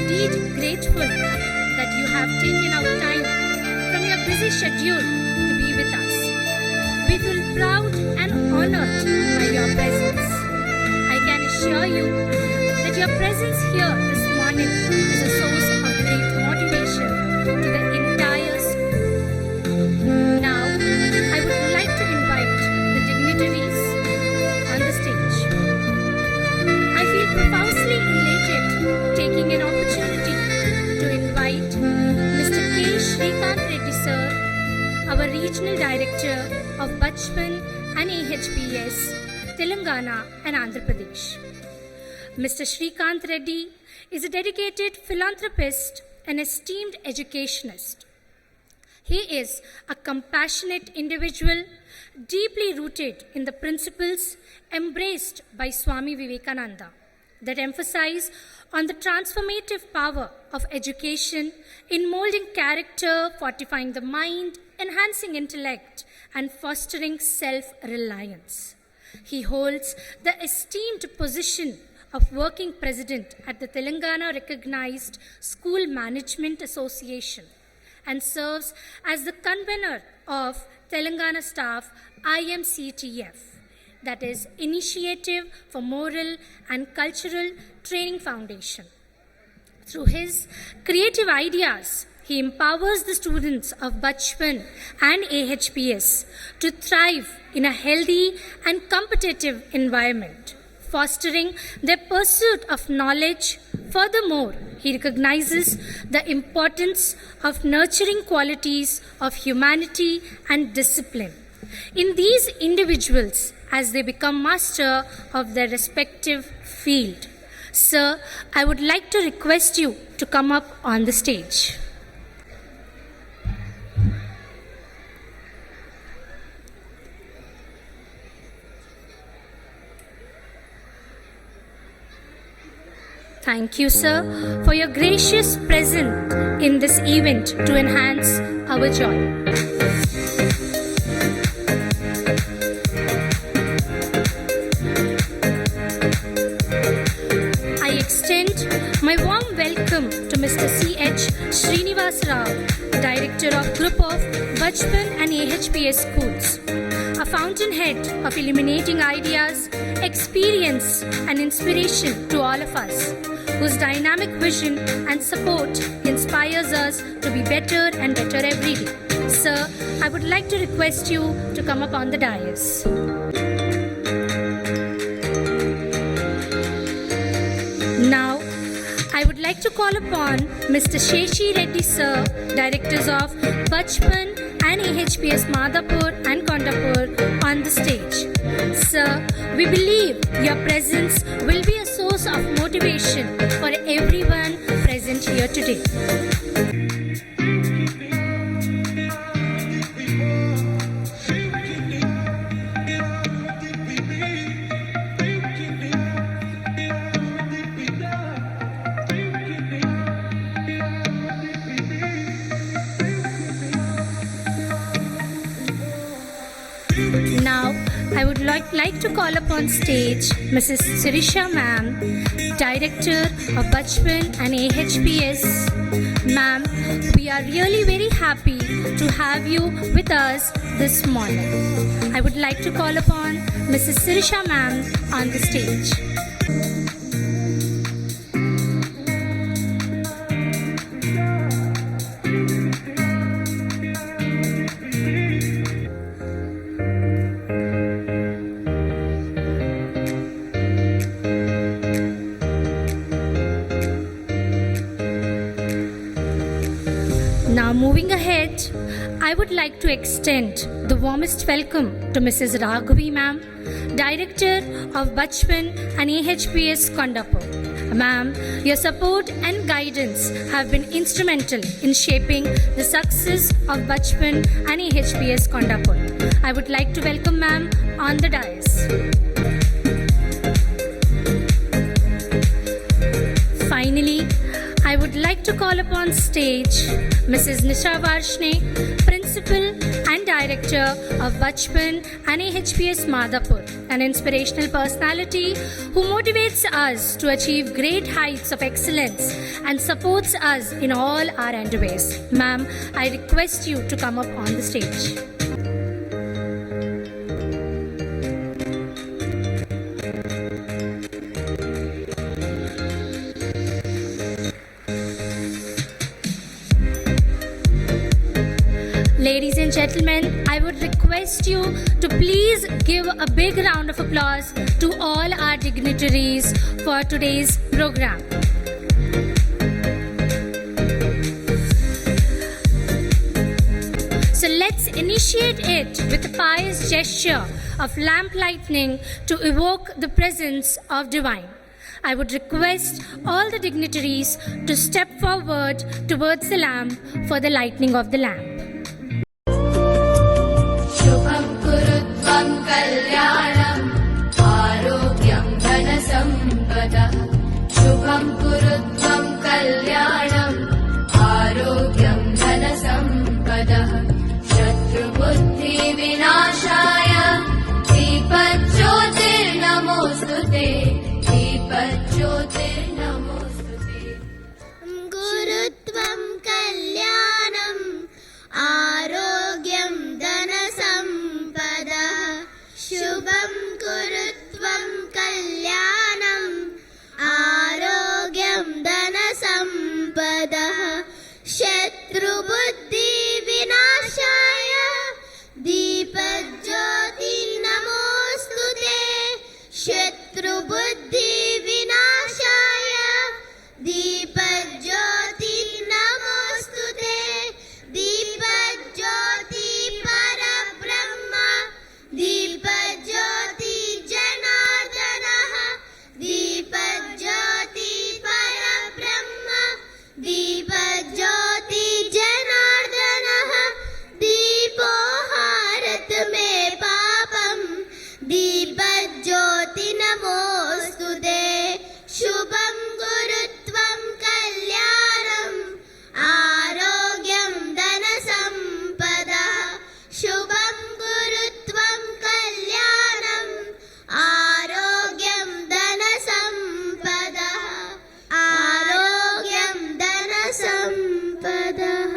indeed grateful that you have taken out time from your busy schedule to be with us. We feel proud and honored by your presence. I can assure you that your presence here this morning is a source of great motivation to the entire school. Now, I would like to invite the dignitaries on the stage. I feel profoundly elated taking an opportunity to invite Mr. K. Srikanth Reddy sir, our Regional Director of Bachpan and AHPS, Telangana and Andhra Pradesh. Mr. Srikanth Reddy is a dedicated philanthropist and esteemed educationist. He is a compassionate individual, deeply rooted in the principles embraced by Swami Vivekananda that emphasize on the transformative power of education in molding character, fortifying the mind, enhancing intellect, and fostering self-reliance. He holds the esteemed position of working president at the Telangana Recognized School Management Association and serves as the convener of Telangana Staff IMCTF, that is Initiative for Moral and Cultural Training Foundation. Through his creative ideas, he empowers the students of Bachpan and AHPS to thrive in a healthy and competitive environment, fostering their pursuit of knowledge. Furthermore, he recognizes the importance of nurturing qualities of humanity and discipline in these individuals as they become master of their respective field. Sir, I would like to request you to come up on the stage. Thank you, sir, for your gracious presence in this event to enhance our joy. I extend my warm welcome to Mr. C.H. Srinivas Rao, Director of Group of Bachpan and AHPS Schools, a fountainhead of illuminating ideas, experience and inspiration to all of us, whose dynamic vision and support inspires us to be better and better every day. Sir, I would like to request you to come up on the dais. Now, I would like to call upon Mr. Sheshi Reddy sir, Directors of Bachpan and AHPS Madhapur and Kondapur on the stage. Sir, we believe your presence will be a source of motivation for everyone present here today. Now, I would like to call upon stage Mrs. Sirisha ma'am, Director of Bachpan and AHPS. Ma'am, we are really very happy to have you with us this morning. I would like to call upon Mrs. Sirisha ma'am on the stage. Now moving ahead, I would like to extend the warmest welcome to Mrs. Raghavi ma'am, Director of Bachpan and AHPS Kondapur. Ma'am, your support and guidance have been instrumental in shaping the success of Bachpan and AHPS Kondapur. I would like to welcome ma'am on the dais. Finally, I would like to call upon stage Mrs. Nisha Varshne, Principal and Director of Bachpan and AHPS Madhapur. an inspirational personality who motivates us to achieve great heights of excellence and supports us in all our endeavors. Ma'am, I request you to come up on the stage. Ladies and gentlemen, I would request you to please give a big round of applause to all our dignitaries for today's program. So let's initiate it with a pious gesture of lamp lightning to evoke the presence of divine. I would request all the dignitaries to step forward towards the lamp for the lighting of the lamp. शुभं कुरुत्वं कल्याणम् आरोग्यं धनसम्पदः शुभं कुरुत्वं कल्याणम् आरोग्यं धनसम्पदः शत्रुबुद्धिविनाशाय दीपज्योतिर्नमोऽस्तुते दीपज्योतिर्नमोऽस्तुते गुरुत्वं कल्याणम् आरोग्यं धनसम्पदः शुभं कुरुत्वं कल्याणम् आरोग्यं धनसम्पदः शत्रुबुद्धिविनाशाय दीपज्योति नमोऽस्तुते शत्रुबुद्धिविनाशाय दीपज्योति नमोऽस्तुते दीपज्योति परब्रह्म दीपज्योति जनार्दनः दीपज्योति परब्रह्म दीपज्योति जनार्दनः दीपो हारत मे पापम् दीपज्योति नमोऽस्तुते शुभं गुरुत्वं कल्याणम् आरोग्यं धनसम्पदः शुभं गुरुत्वं कल्याणम् आरोग्यं धनसम्पदः आरोग्यं धनसम्पदः.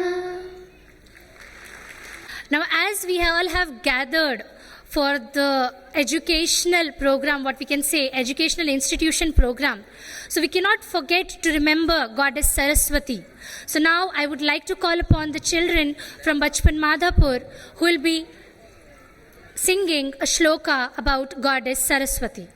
Now, as we all have gathered for the educational program, what we can say, educational institution program, so we cannot forget to remember Goddess Saraswati. So now I would like to call upon the children from Bachpan Madhapur who will be singing a shloka about Goddess Saraswati.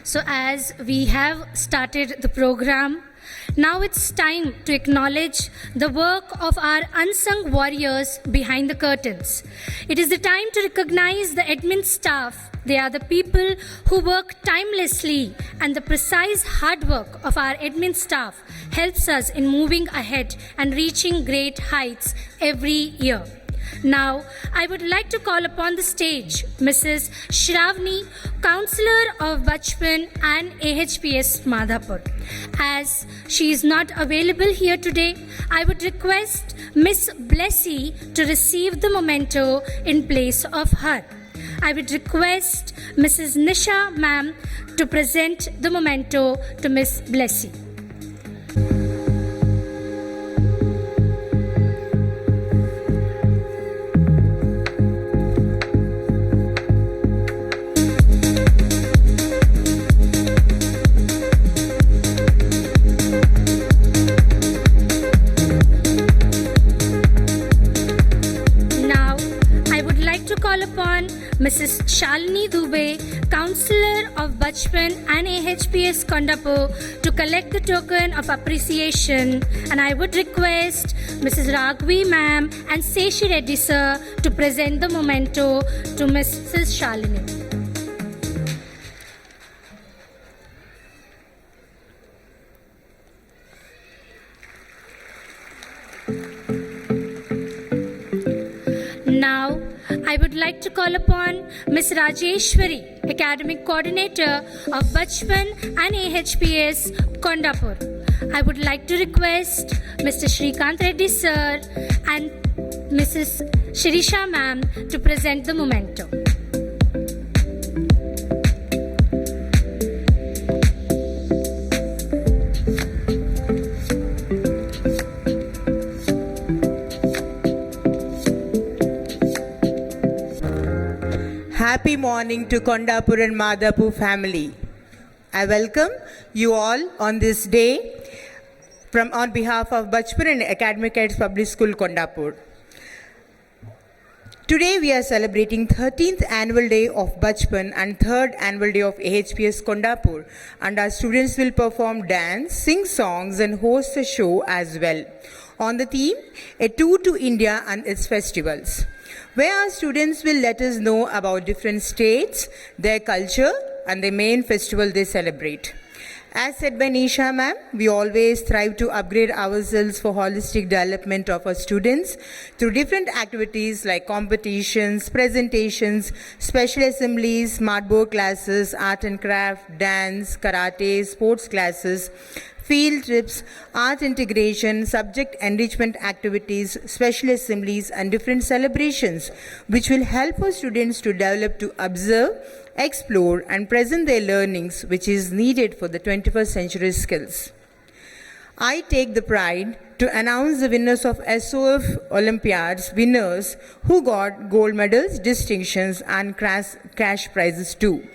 So as we have started the program, now it's time to acknowledge the work of our unsung warriors behind the curtains. It is the time to recognize the admin staff. They are the people who work timelessly, and the precise hard work of our admin staff helps us in moving ahead and reaching great heights every year. Now, I would like to call upon the stage Mrs. Shravani, Councillor of Bachpan and AHPS Madhapur. As she is not available here today, I would request Miss Blessy to receive the memento in place of her. I would request Mrs. Nisha ma'am to present the memento to Miss Blessy. Mrs. Shalini Dubey, Councillor of Bachpan and AHPS Kondapur, to collect the token of appreciation, and I would request Mrs. Raghavi ma'am and Seshi Reddy sir to present the memento to Mrs. Shalini. Now, I would like to call upon Ms. Rajeshwari, Academic Coordinator of Bachpan and AHPS, Kondapur. I would like to request Mr. Shrikant Reddy Sir and Mrs. Shirisha Ma'am to present the memento. Happy morning to Kondapur and Madhapur family. I welcome you all on this day on behalf of Bachpan and Academic Cadets Public School, Kondapur. Today we are celebrating 13th annual day of Bachpan and 3rd annual day of AHPS Kondapur, and our students will perform dance, sing songs and host a show as well on the theme A Tour to India and its Festivals, where our students will let us know about different states, their culture and the main festival they celebrate. As said by Nisha ma'am, we always strive to upgrade ourselves for holistic development of our students through different activities like competitions, presentations, special assemblies, smart board classes, art and craft, dance, karate, sports classes, field trips, art integration, subject enrichment activities, special assemblies and different celebrations which will help our students to develop to observe, explore and present their learnings which is needed for the 21st century skills. I take the pride to announce the winners of SOF Olympiads winners who got gold medals, distinctions and cash prizes too.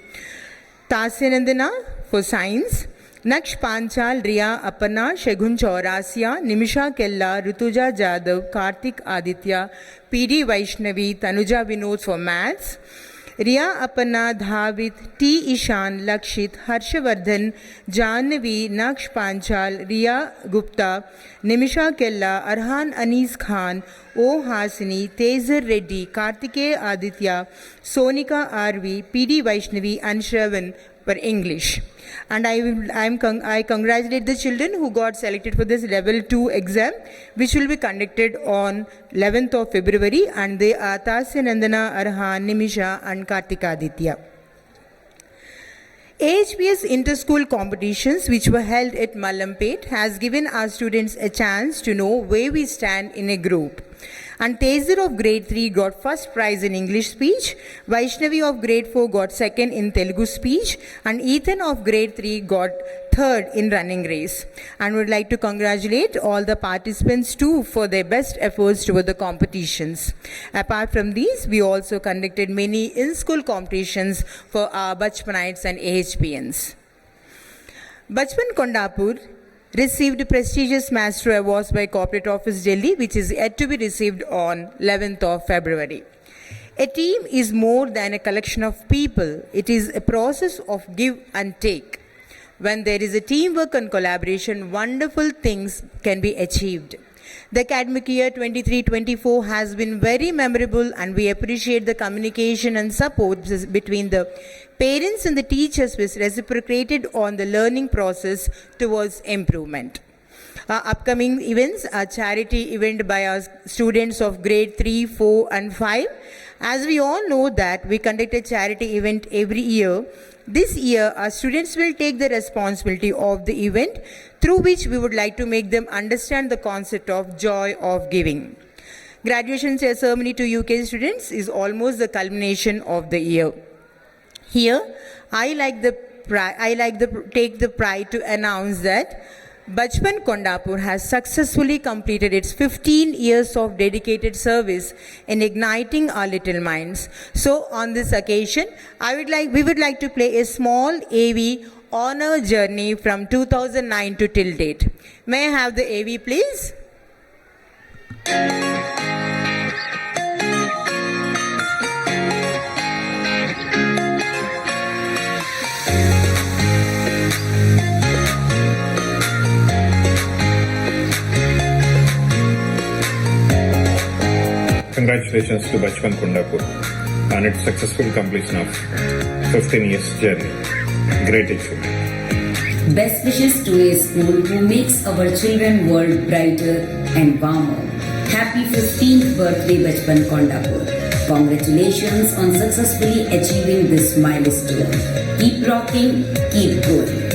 Tasya Nandana for science, Naksh Panchal, Riya Aparna, Shagun Chaurasia, Nimisha Kella, Rutuja Jadhav, Karthik Aditya, PD Vaishnavi, Tanuja Vinod for maths, Riya Aparna, Dhavit, T. Ishan, Lakshit, Harshavardhan, Janvi, Naksh Panchal, Riya Gupta, Nimisha Kella, Arhan Anis Khan, O. Hasini, Tezer Reddy, Karthike Aditya, Sonika RV, PD Vaishnavi and Shravan for English. And I congratulate the children who got selected for this level 2 exam which will be conducted on 11th of February, and they are Tasya Nandana, Arhan, Nimisha and Kartika Aditya. AHPS inter-school competitions which were held at Mallampet has given our students a chance to know where we stand in a group. And Tezer of grade 3 got first prize in English speech, Vaishnavi of grade 4 got second in Telugu speech, and Ethan of grade 3 got third in running race. And would like to congratulate all the participants too for their best efforts toward the competitions. Apart from these, we also conducted many in-school competitions for our Bachpanites and AHPNs. Bachpan Kondapur received prestigious Master Awards by Corporate Office Delhi, which is yet to be received on 11th of February. A team is more than a collection of people. It is a process of give and take. When there is a teamwork and collaboration, wonderful things can be achieved. The academic year 23-24 has been very memorable, and we appreciate the communication and support between the parents and the teachers which reciprocated on the learning process towards improvement. Our upcoming events are charity event by our students of grade 3, 4 and 5. As we all know that we conduct a charity event every year, this year our students will take the responsibility of the event, through which we would like to make them understand the concept of joy of giving. Graduation ceremony to UK students is almost the culmination of the year. Here, I take the pride to announce that Bachpan Kondapur has successfully completed its 15 years of dedicated service in igniting our little minds. So, on this occasion, we would like to play a small AV on our journey from 2009 to till date. May I have the AV, please? Congratulations to Bachpan Kondapur on its successful completion of 15 years journey. Great achievement. Best wishes to a school who makes our children world brighter and warmer. Happy 15th birthday Bachpan Kondapur. Congratulations on successfully achieving this milestone. Keep rocking, keep going.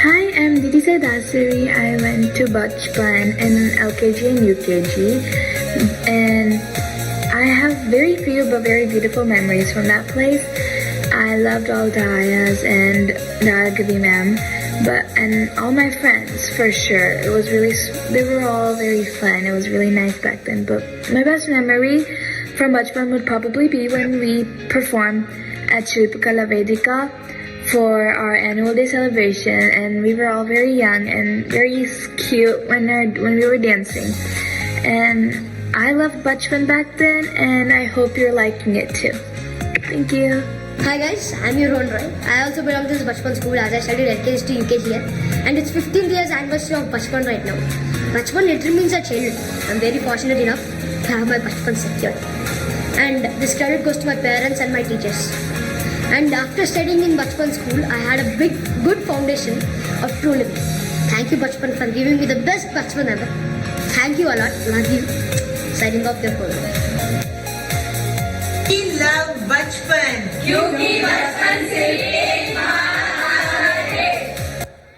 Hi, I'm Didisa Dasari. I went to Bachpan in LKG and UKG, and I have very few but very beautiful memories from that place. I loved all the ayahs and the Agavi ma'am, and all my friends for sure. It was they were all very fun. It was really nice back then. But my best memory from Bachpan would probably be when we performed at Shilpakala Vedika for our annual day celebration, and we were all very young and very cute when we were dancing. And I loved Bachpan back then, and I hope you're liking it too. Thank you. Hi guys, I'm your Ron Roy. I also belong to this Bachpan school as I studied LKG to UKG here, and it's 15th years anniversary of Bachpan right now. Bachpan literally means a childhood. I'm very fortunate enough to have my Bachpan secured, and this credit goes to my parents and my teachers. And after studying in Bachpan school, I had a good foundation of true living. Thank you Bachpan for giving me the best Bachpan ever. Thank you a lot. Love you. Signing off your program. We love Bachpan.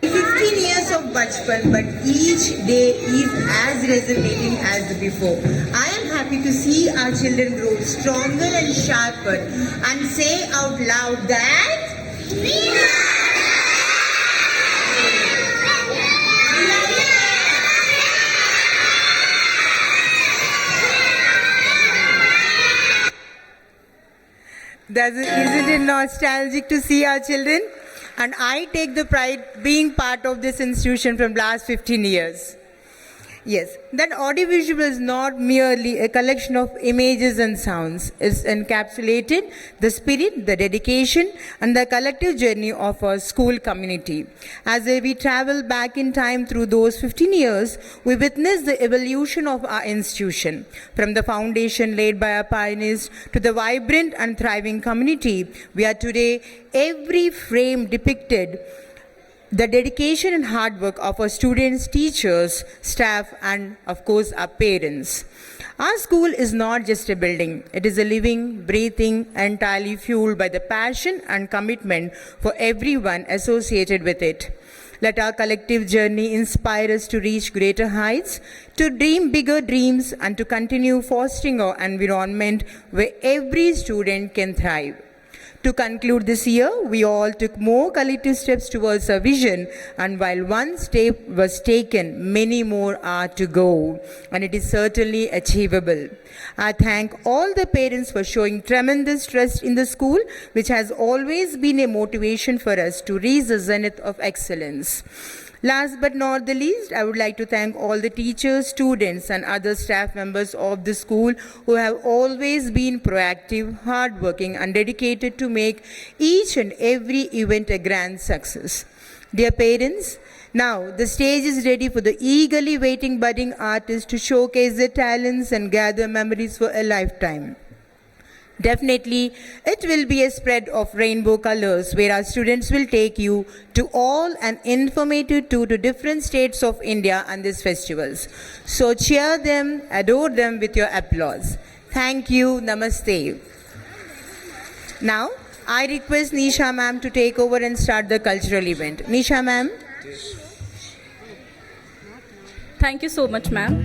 15 years of Bachpan, but each day is as resonating as before. I am happy to see our children grow stronger and sharper and say out loud that Isn't it nostalgic to see our children? And I take the pride being part of this institution from last 15 years. Yes, that audiovisual is not merely a collection of images and sounds. It's encapsulated the spirit, the dedication, and the collective journey of our school community. As we travel back in time through those 15 years, we witness the evolution of our institution. From the foundation laid by our pioneers to the vibrant and thriving community we are today, every frame depicted the dedication and hard work of our students, teachers, staff, and of course our parents. Our school is not just a building. It is a living, breathing, entirely fueled by the passion and commitment for everyone associated with it. Let our collective journey inspire us to reach greater heights, to dream bigger dreams, and to continue fostering our environment where every student can thrive. To conclude this year, we all took more collective steps towards our vision, and while one step was taken, many more are to go, and it is certainly achievable. I thank all the parents for showing tremendous trust in the school, which has always been a motivation for us to reach the zenith of excellence. Last but not the least, I would like to thank all the teachers, students, and other staff members of the school who have always been proactive, hardworking, and dedicated to make each and every event a grand success. Dear parents, now the stage is ready for the eagerly waiting budding artists to showcase their talents and gather memories for a lifetime. Definitely, it will be a spread of rainbow colors where our students will take you to all an informative tour to different states of India and these festivals. So cheer them, adore them with your applause. Thank you. Namaste. Now, I request Nisha ma'am to take over and start the cultural event. Nisha ma'am. Thank you so much, ma'am.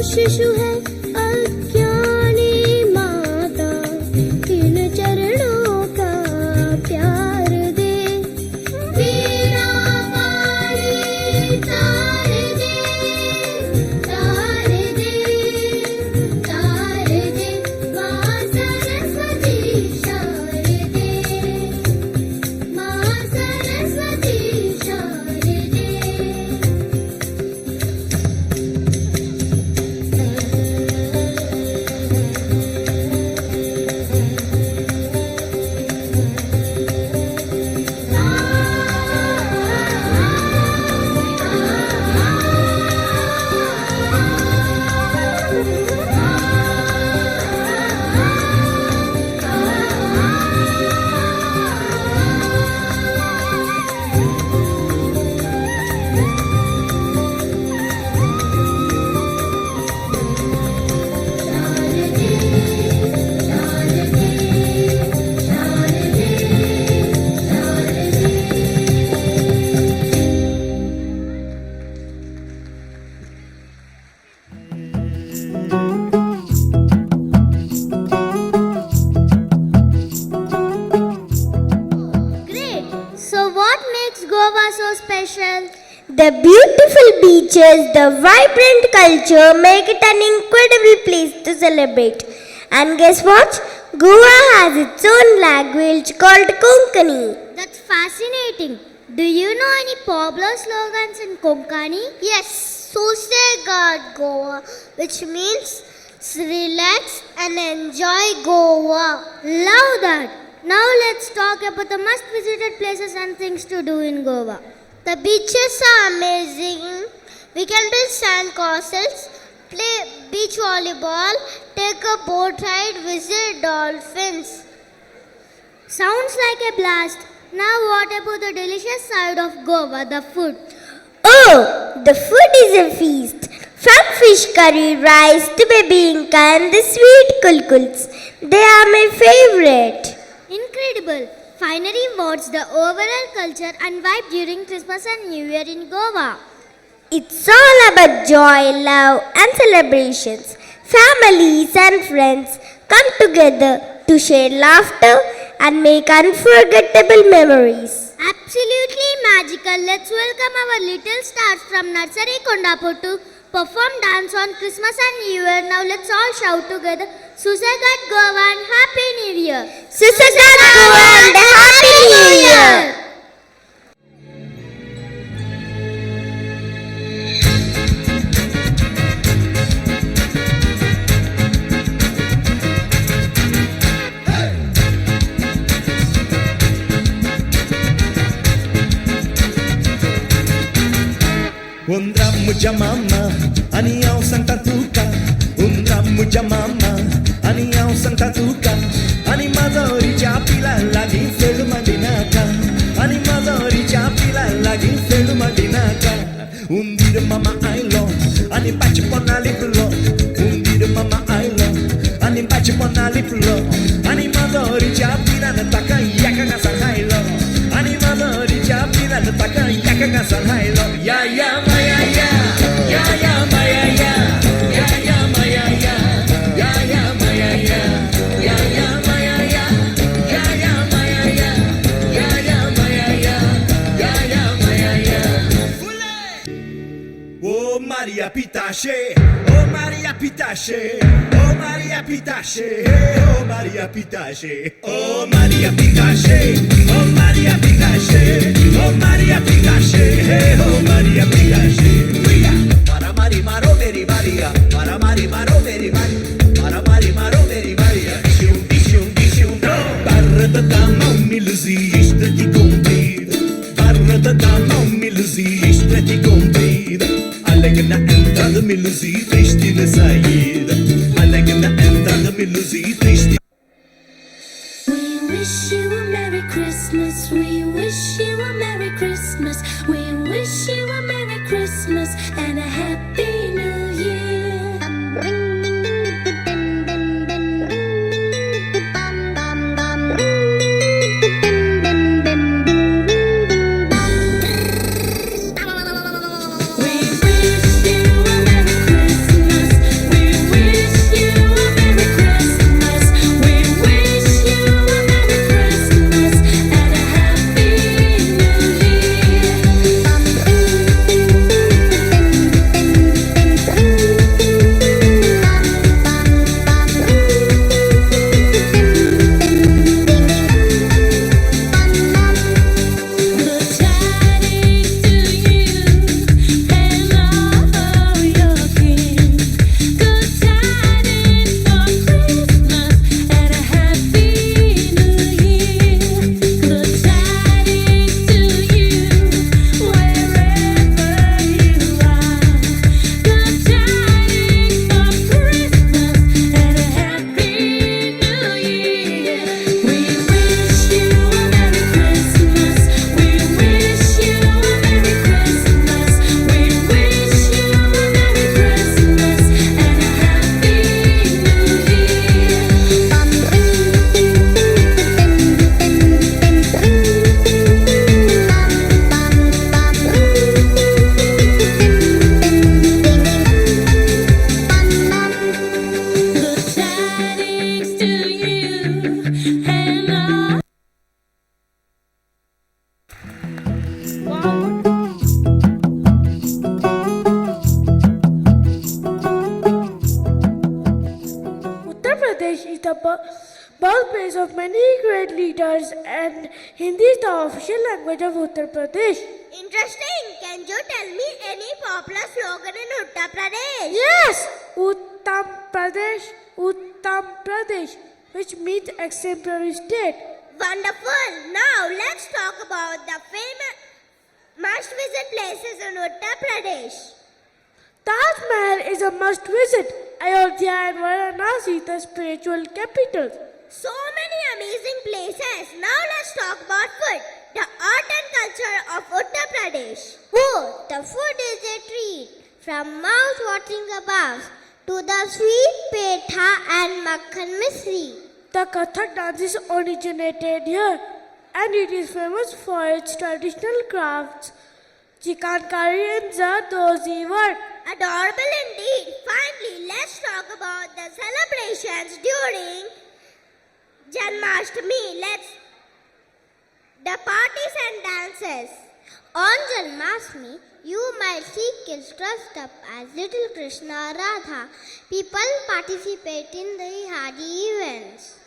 शिशु है अज्ञानी माता, इन चरणों का प्यार दे। वीणा वाणी तार दे, तार दे, तार दे। माँ सरस्वती शारदे, माँ सरस्वती शारदे। Great. So what makes Goa so special? The beautiful beaches, the vibrant culture make it an incredible place to celebrate. And guess what? Goa has its own language called Konkani. That's fascinating. Do you know any popular slogans in Konkani? Yes, Susegad Goa, which means relax and enjoy Goa. Love that. Now let's talk about the must visited places and things to do in Goa. The beaches are amazing. We can build sand castles, play beach volleyball, take a boat ride, visit dolphins. Sounds like a blast. Now what about the delicious side of Goa, the food? Oh, the food is a feast. From fish curry, rice to bibinka and the sweet kulkuls. They are my favorite. Incredible. Finally, what's the overall culture and vibe during Christmas and New Year in Goa? It's all about joy, love and celebrations. Families and friends come together to share laughter and make unforgettable memories. Absolutely magical. Let's welcome our little stars from Nursery Kondapur to perform dance on Christmas and New Year. Now let's all shout together, Susagat Goa and Happy New Year. Susagat Goa and Happy New Year! Muja mama, aniyaw sang tatuka. Muja mama, aniyaw sang tatuka. Ani mazoriच्या पिला लागी fade मडिनाका. Ani mazoriच्या पिला लागी fade मडिनाका. Undir mama ailo, ani bate pona liplo. Undir mama ailo, ani bate pona liplo. Ani mazoriच्या पिला nataka yaka ga sarhailo. Ani mazoriच्या पिला nataka yaka ga sarhailo. Ya ya maya ya. Ya ya maya ya. Ya ya maya ya. Ya ya maya ya. Ya ya maya ya. Ya ya maya ya. Ya ya maya ya. Ya ya maya ya. Oh Maria Pitache. Oh Maria Pitache. Oh Maria Pitache. Oh Maria Pitache. Oh Maria Pitache. Oh Maria Pitache. Oh Maria Pitache. Oh Maria Pitache. Para mari maro meri Maria. Para mari maro meri Maria. Para mari maro meri Maria. Dishum dishum dishum. Barra da mão miluzi istrati comprida. Barra da mão miluzi istrati comprida. Alegna entrada miluzi triste na saída. Alegna entrada miluzi triste. We wish you a Merry Christmas. We wish you a Merry Christmas. We wish you a Merry Christmas and a Happy New Year. birthplace of many great leaders, and Hindi is the official language of Uttar Pradesh. Interesting. Can you tell me any popular slogan in Uttar Pradesh? Yes, Uttam Pradesh, which means exemplary state. Wonderful. Now let's talk about the famous must-visit places in Uttar Pradesh. Taj Mahal is a must-visit. Ayodhya and Varanasi, the spiritual capitals. So many amazing places. Now let's talk about food. The art and culture of Uttar Pradesh. Oh, the food is a treat. From mouth-watering kebabs to the sweet petha and makhan misri. The Kathak dance is originated here and it is famous for its traditional crafts, chikankari and zardozi work. Adorable indeed. Finally, let's talk about the celebrations during Janmashtami. The parties and dances. On Janmashtami, you might see kids dressed up as little Krishna or Radha. People participate in the Hadi events.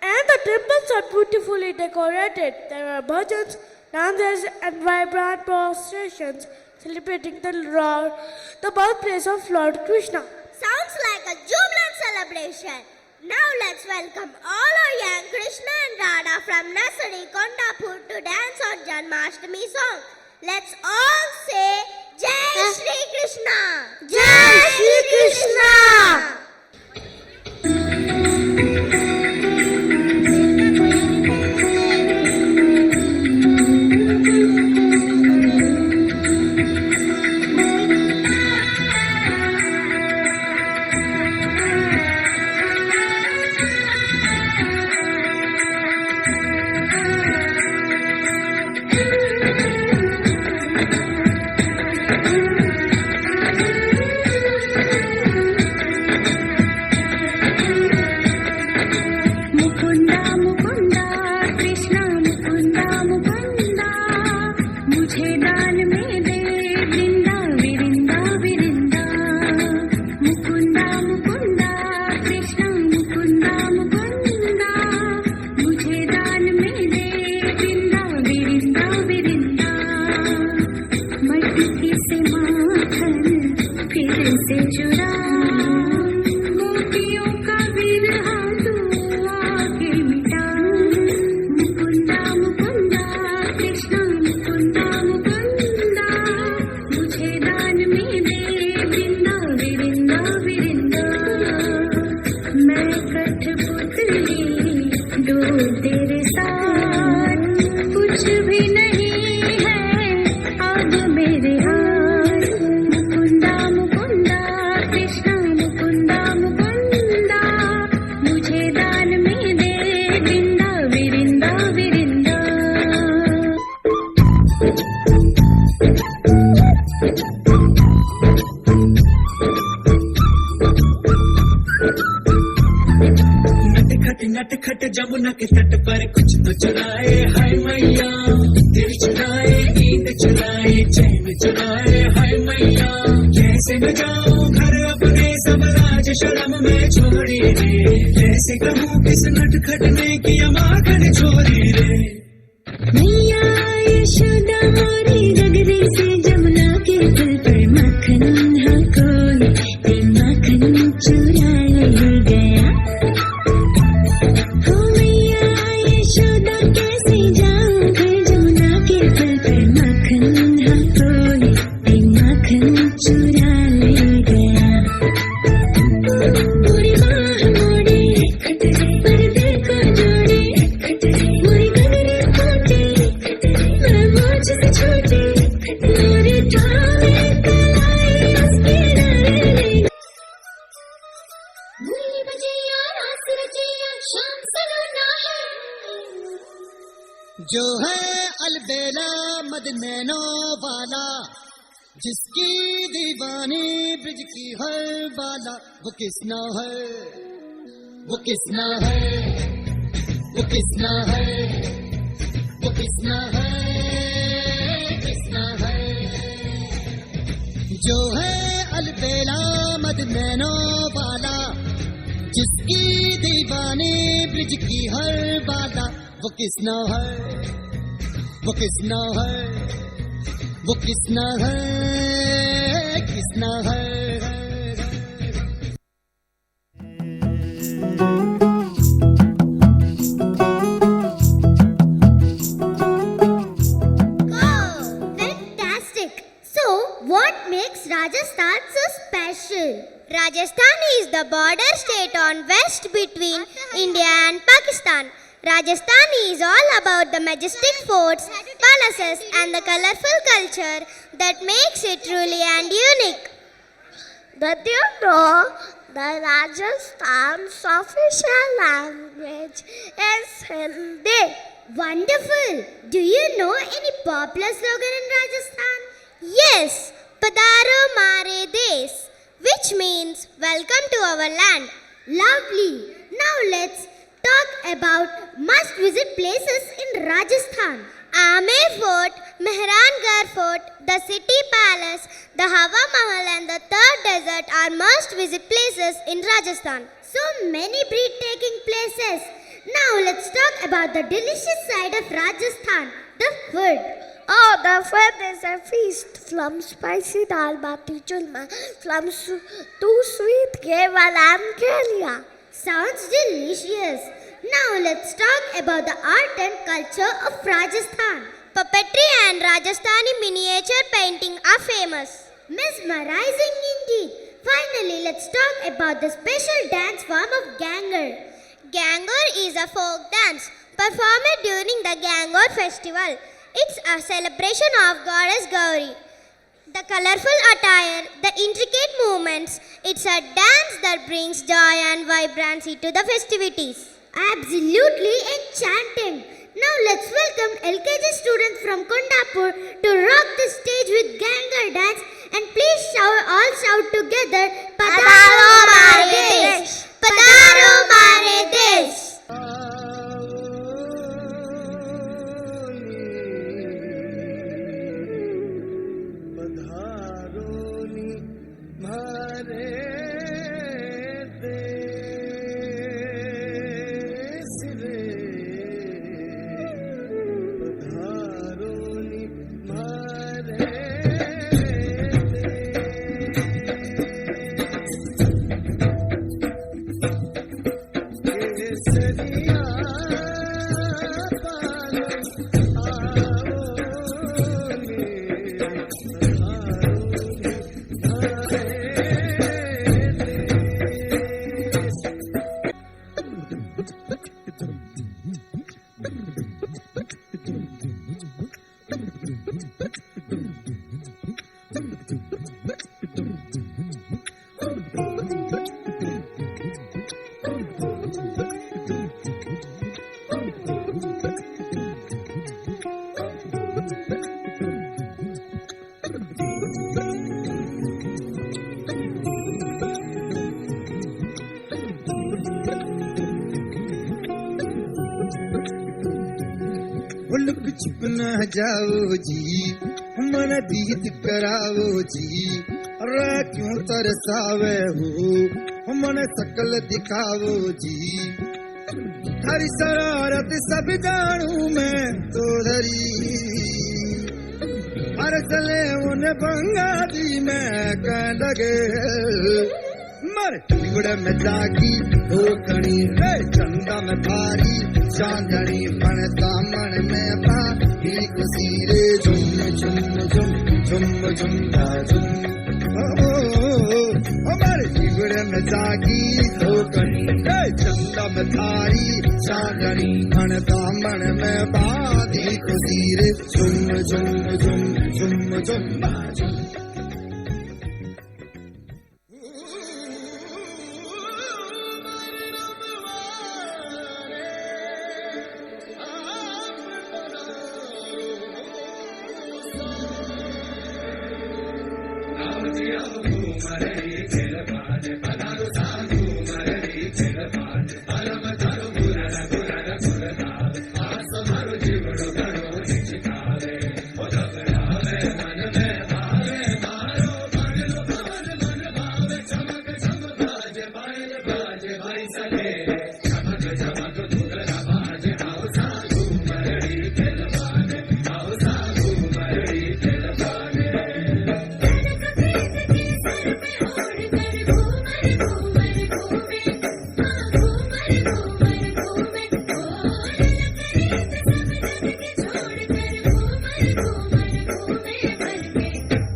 And the temples are beautifully decorated. There are bhajans, dances and vibrant processions celebrating the birthplace of Lord Krishna. Sounds like a jubilant celebration. Now let's welcome all our young Krishna and Radha from Nursery Kondapur to dance on Janmashtami song. Let's all say Jai Shri Krishna! Jai Shri Krishna! नटखट जमुना के तट पर कुछ तो चुराए हाय मैया, दिल चुराए नींद चुराए चैन चुराए हाय मैया। कैसे न जाऊं घर अपने सब लाज शर्म में छोड़ी रे, कैसे कहूँ किस नटखट ने किया माखन चोरी रे। मैया यशोदा मोरी गगरी से जमुना के पुल पर माखन हा कोई ते माखन चुरा ले गया। हो मैया यशोदा कैसे जाऊं घर जमुना के पुल पर माखन हा कोई ते माखन चुरा ले गया। बुरी बाह मोड़े पर्दे को जोड़े, मोरी गगरी फूटे मैं मुझ से छूटे, मोरे थामे कलाई उसके डरे। भूली बजिया रास रचिया शाम सलोना है, जो है अलबेला मद नैनो वाला, जिसकी दीवानी ब्रिज की हर बाला, वो किसना है, वो किसना है, वो किसना है, वो किसना है, किसना है। जो है अलबेला मद नैनो वाला, जिसकी दीवानी ब्रिज की हर बाला, वो किसना है, वो किसना है, वो किसना है, किसना है। Fantastic! So, what makes Rajasthan so special? Rajasthan is the border state state on west between India and Pakistan. Rajasthan is all about the majestic forts, palaces and the colorful culture that makes it truly and unique. Did you know that Rajasthan's official language is Hindi? Wonderful! Do you know any popular slogan in Rajasthan? Yes, Padaro Mare Desh, which means welcome to our land. Lovely! Now let's talk about must-visit places in Rajasthan. Amer Fort, Mehrangarh Fort, the City Palace, the Hawa Mahal and the Third Desert are must-visit places in Rajasthan. So many breathtaking places. Now let's talk about the delicious side of Rajasthan, the food. Oh, the food is a feast. From spicy dal bati chulma, from too sweet keval and kelia. Sounds delicious. Now let's talk about the art and culture of Rajasthan. Puppetry and Rajasthani miniature painting are famous. Mesmerizing indeed. Finally, let's talk about the special dance form of Gangar. Gangar is a folk dance performed during the Gangar festival. It's a celebration of goddess Gauri. The colorful attire, the intricate movements, it's a dance that brings joy and vibrancy to the festivities. Absolutely enchanting. Now let's welcome LKG students from Kondapur to rock the stage with Gangar dance, and please all shout together, Padaro Mare Desh! Padaro Mare Desh! Look छुप न जाओ जी, मन बीत कराओ जी, रे क्यों तरसावे हो, मन सकल दिखाओ जी। हरी शरारत सब जानू मैं तो धरी, हर चले उन बंगाली में कह लगे, मर टिगड़ में जागी हो कणी रे चंदा में भारी चांदनी मन दामन में पाही खुशी रे झुम झुम झुम झुम झुम झुम ओ मर टिगड़ में जागी हो कणी रे चंदा में भारी चांदनी मन दामन में पाही खुशी रे झुम झुम झुम झुम झुम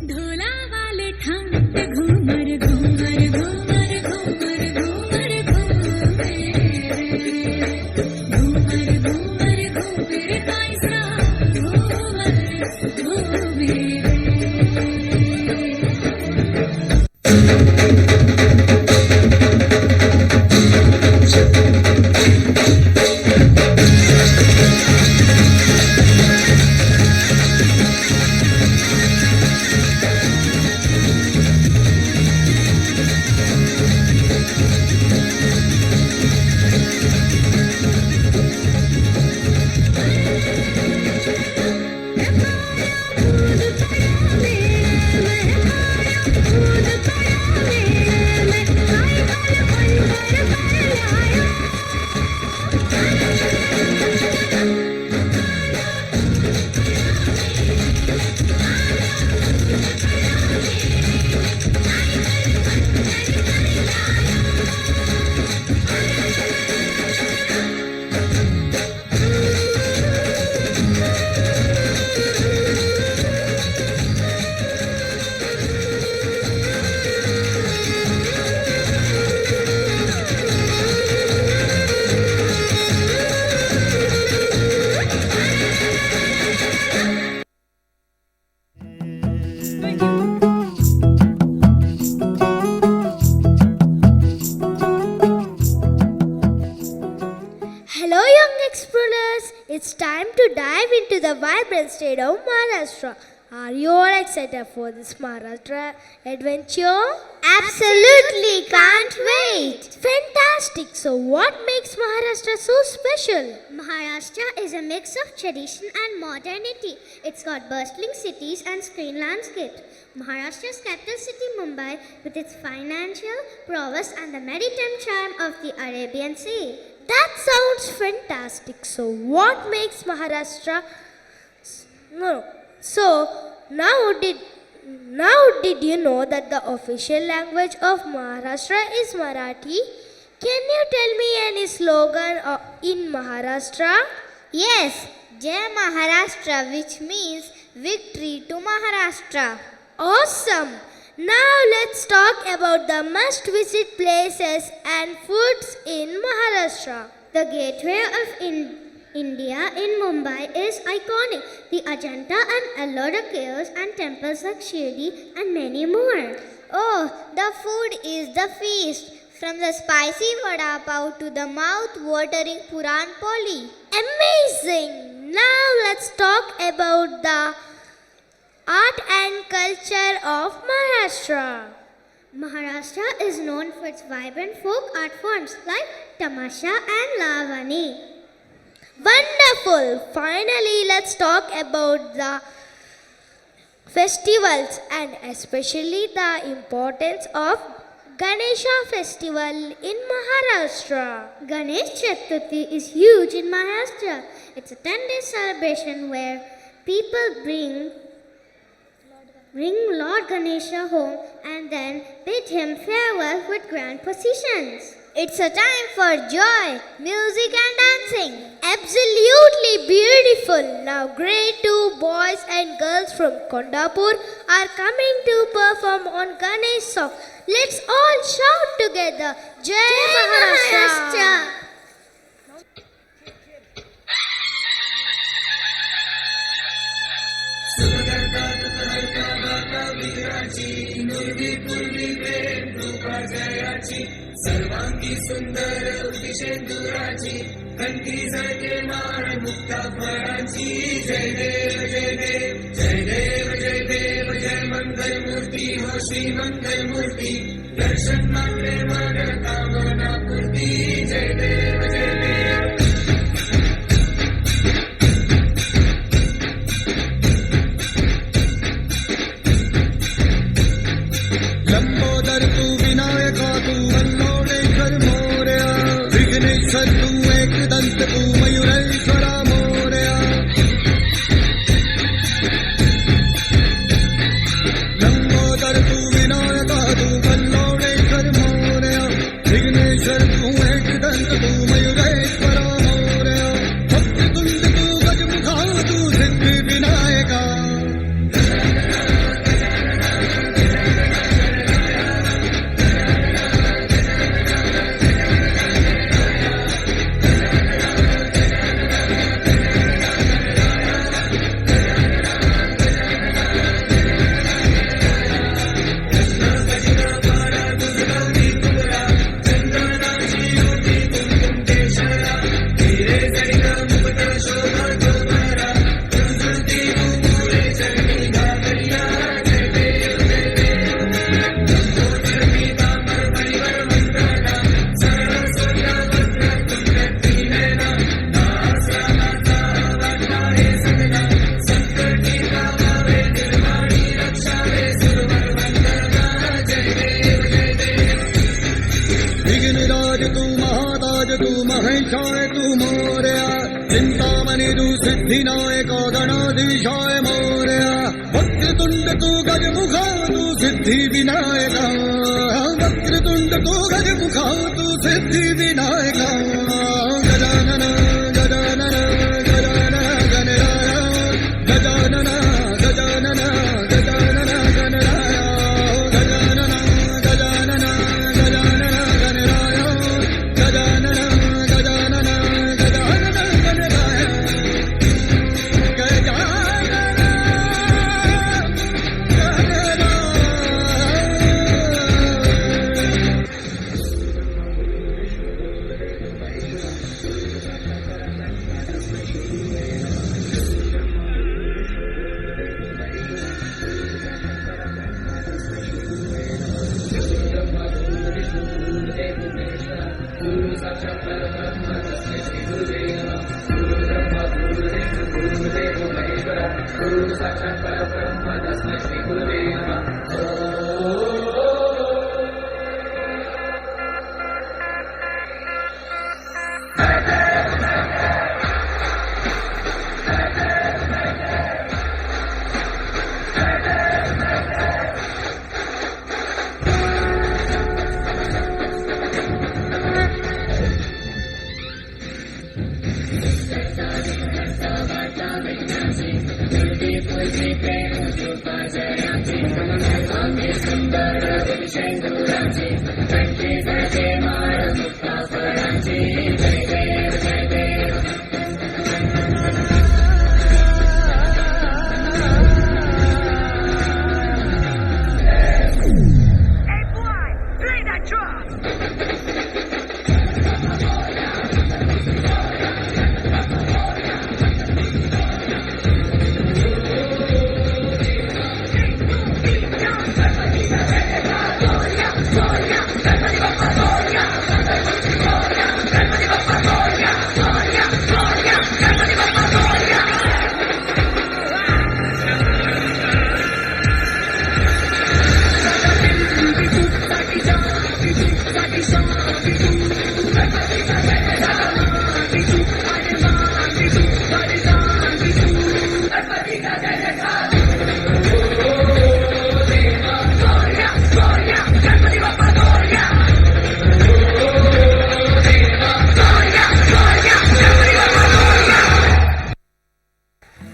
ढोला वाले ठाट Ghoomar Ghoomar Ghoomar Ghoomar Ghoomar Ghoomar It's time to dive into the vibrant state of Maharashtra. Are you all excited for this Maharashtra adventure? Absolutely, can't wait. Fantastic! So, what makes Maharashtra so special? Maharashtra is a mix of tradition and modernity. It's got bustling cities and serene landscapes. Maharashtra's capital city, Mumbai, with its financial prowess and the maritime charm of the Arabian Sea. That sounds fantastic. So, what makes Maharashtra? Now did you know that the official language of Maharashtra is Marathi? Can you tell me any slogan in Maharashtra? Yes, Jai Maharashtra, which means victory to Maharashtra. Awesome! Now let's talk about the must-visit places and foods in Maharashtra. The gateway of India in Mumbai is iconic. The Ajanta and Ellora caves and temples like Shirdi and many more. Oh, the food is the feast. From the spicy vada pav to the mouth-watering Puran Poli. Amazing! Now let's talk about the art and culture of Maharashtra. Maharashtra is known for its vibrant folk art forms like Tamasha and Lavani. Wonderful! Finally, let's talk about the festivals and especially the importance of Ganesha festival in Maharashtra. Ganesh Chaturthi is huge in Maharashtra. It's a 10-day celebration where people bring Lord Ganesha home and then bid him farewell with grand processions. It's a time for joy, music and dancing. Absolutely beautiful. Now grade 2 boys and girls from Kondapur are coming to perform on Ganesh song. Let's all shout together. Jai Maharashtra. सर्वांगी सुंदर शेंदुराची कंठी झळके माळ मुक्ता फळाची जय देव जय देव जय देव जय देव जय मंगल मूर्ती हो श्री मंगल मूर्ती दर्शन मात्रे मन कामना पूर्ती जय देव जय देव लंबोदर तू विनायका तू विघ्नेश्वर तू एकदंत तू मयूरेश्वरा मोरया लंबोदर तू विनायका तू कल्लोडेश्वर मोरया विघ्नेश्वर तू एकदंत तू मयूरेश्वरा मोरया भक्ततुंड तू गजमुखा तू सिद्धि विनायका सिद्धिनायक गणाधीशाय मोरया वक्रतुंड तू गजमुखा तू सिद्धि विनायका वक्रतुंड तू गजमुखा तू सिद्धि Vinayaka Gajanan Gajanan Gajanan Ganaraya Gajanan Gajanan Gajanan Ganaraya Gajanan Gajanan Gajanan Ganaraya Gajanan Gajanan Gajanan Ganaraya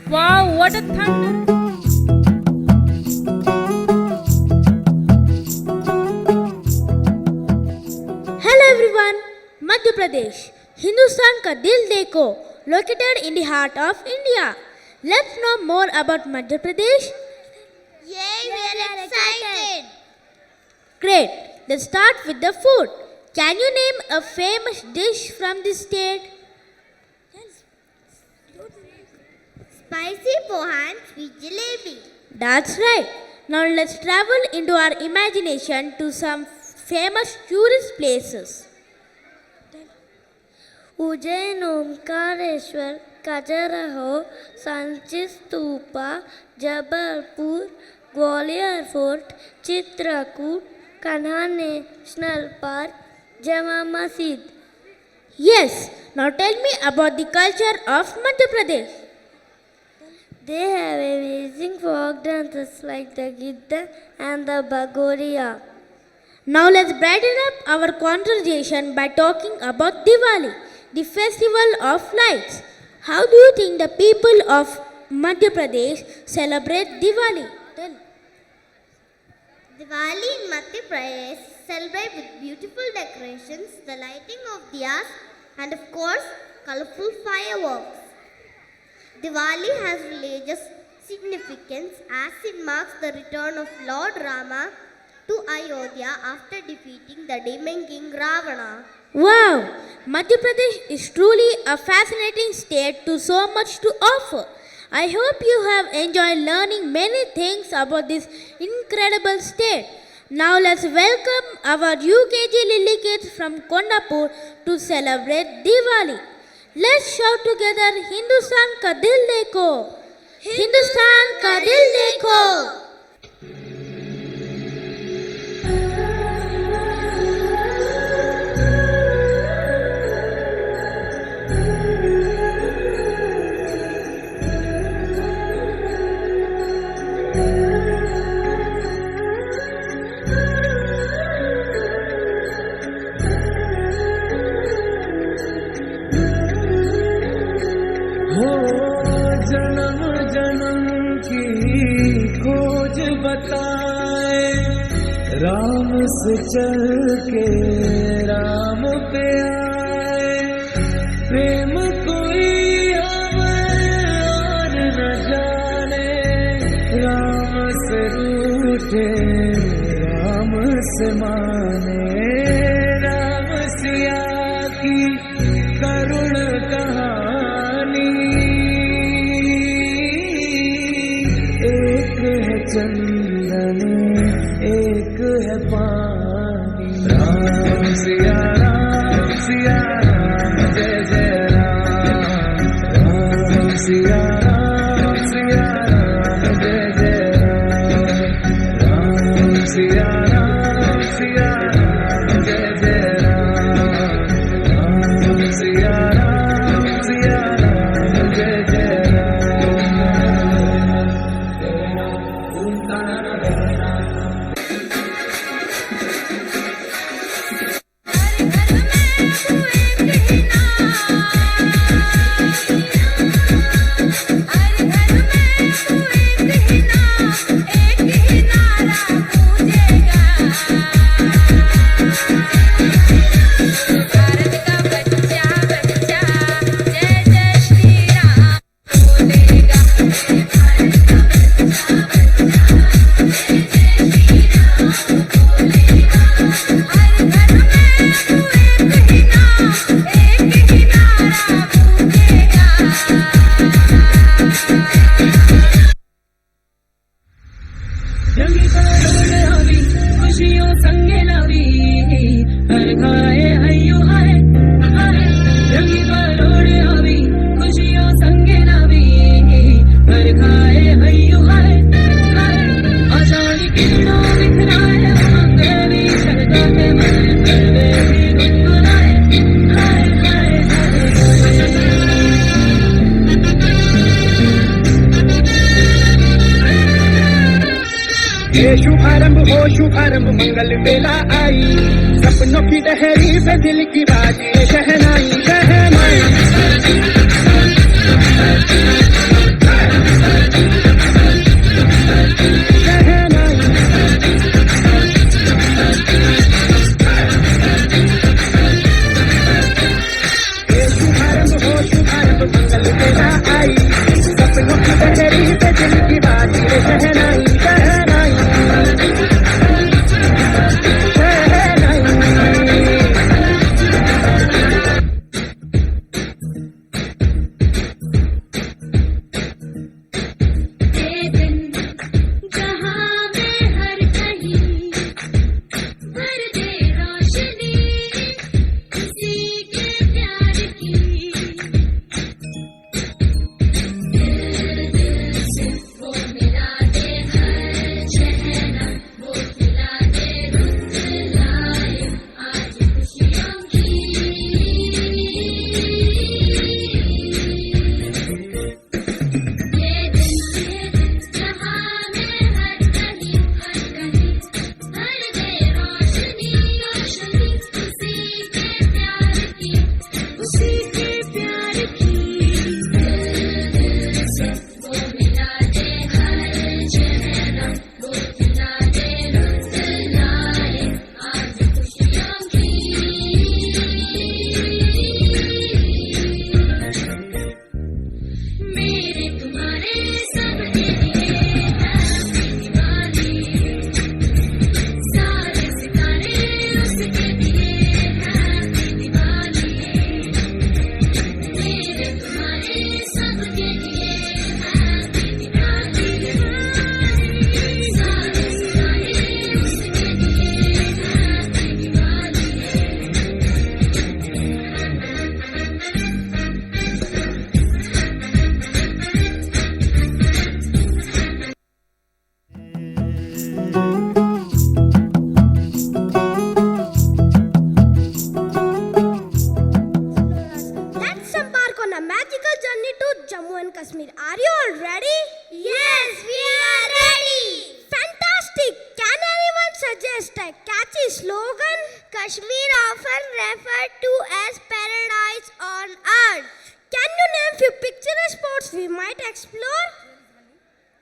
Wow, what a thunder! Hello everyone, Madhya Pradesh, Hindustan ka dil dekho, located in the heart of India. Let's know more about Madhya Pradesh. Yay, we are excited. Great, let's start with the food. Can you name a famous dish from this state? Spicy poha and sweet jalebi. That's right. Now let's travel into our imagination to some famous tourist places. Ujjain Omkareshwar, Khajuraho, Sanchi Stupa, Jabalpur, Gwalior Fort, Chitrakoot, Kanha National Park, Jama Masjid. Yes, now tell me about the culture of Madhya Pradesh. They have amazing folk dances like the Gidda and the Bagoria. Now let's brighten up our conversation by talking about Diwali, the festival of lights. How do you think the people of Madhya Pradesh celebrate Diwali? Tell. Diwali in Madhya Pradesh celebrate with beautiful decorations, the lighting of diyas, and of course, colorful fireworks. Diwali has religious significance as it marks the return of Lord Rama to Ayodhya after defeating the demon king Ravana. Wow! Madhya Pradesh is truly a fascinating state with so much to offer. I hope you have enjoyed learning many things about this incredible state. Now let's welcome our UKG Lily kids from Kondapur to celebrate Diwali. Let's shout together Hindustan ka dil dekho. Hindustan ka dil dekho. जन्म जन्म की खोज बताए राम से चल के राम पे आए प्रेम कोई हमें और न जाने राम से रूठे राम से माने राम सिया की करुण कहानी एक है चंदन एक है पानी राम सिया ये शुभारंभ हो शुभारंभ मंगल बेला आई, सपनों की डहरी पे दिल की बाजी शहनाई शहनाई। ये शुभारंभ हो शुभारंभ मंगल बेला आई, सपनों की डहरी पे दिल की बाजी शहनाई शहनाई। Are you all ready? Yes, we are ready. Fantastic! Can anyone suggest a catchy slogan? Kashmir often referred to as paradise on earth. Can you name few picturesque spots we might explore?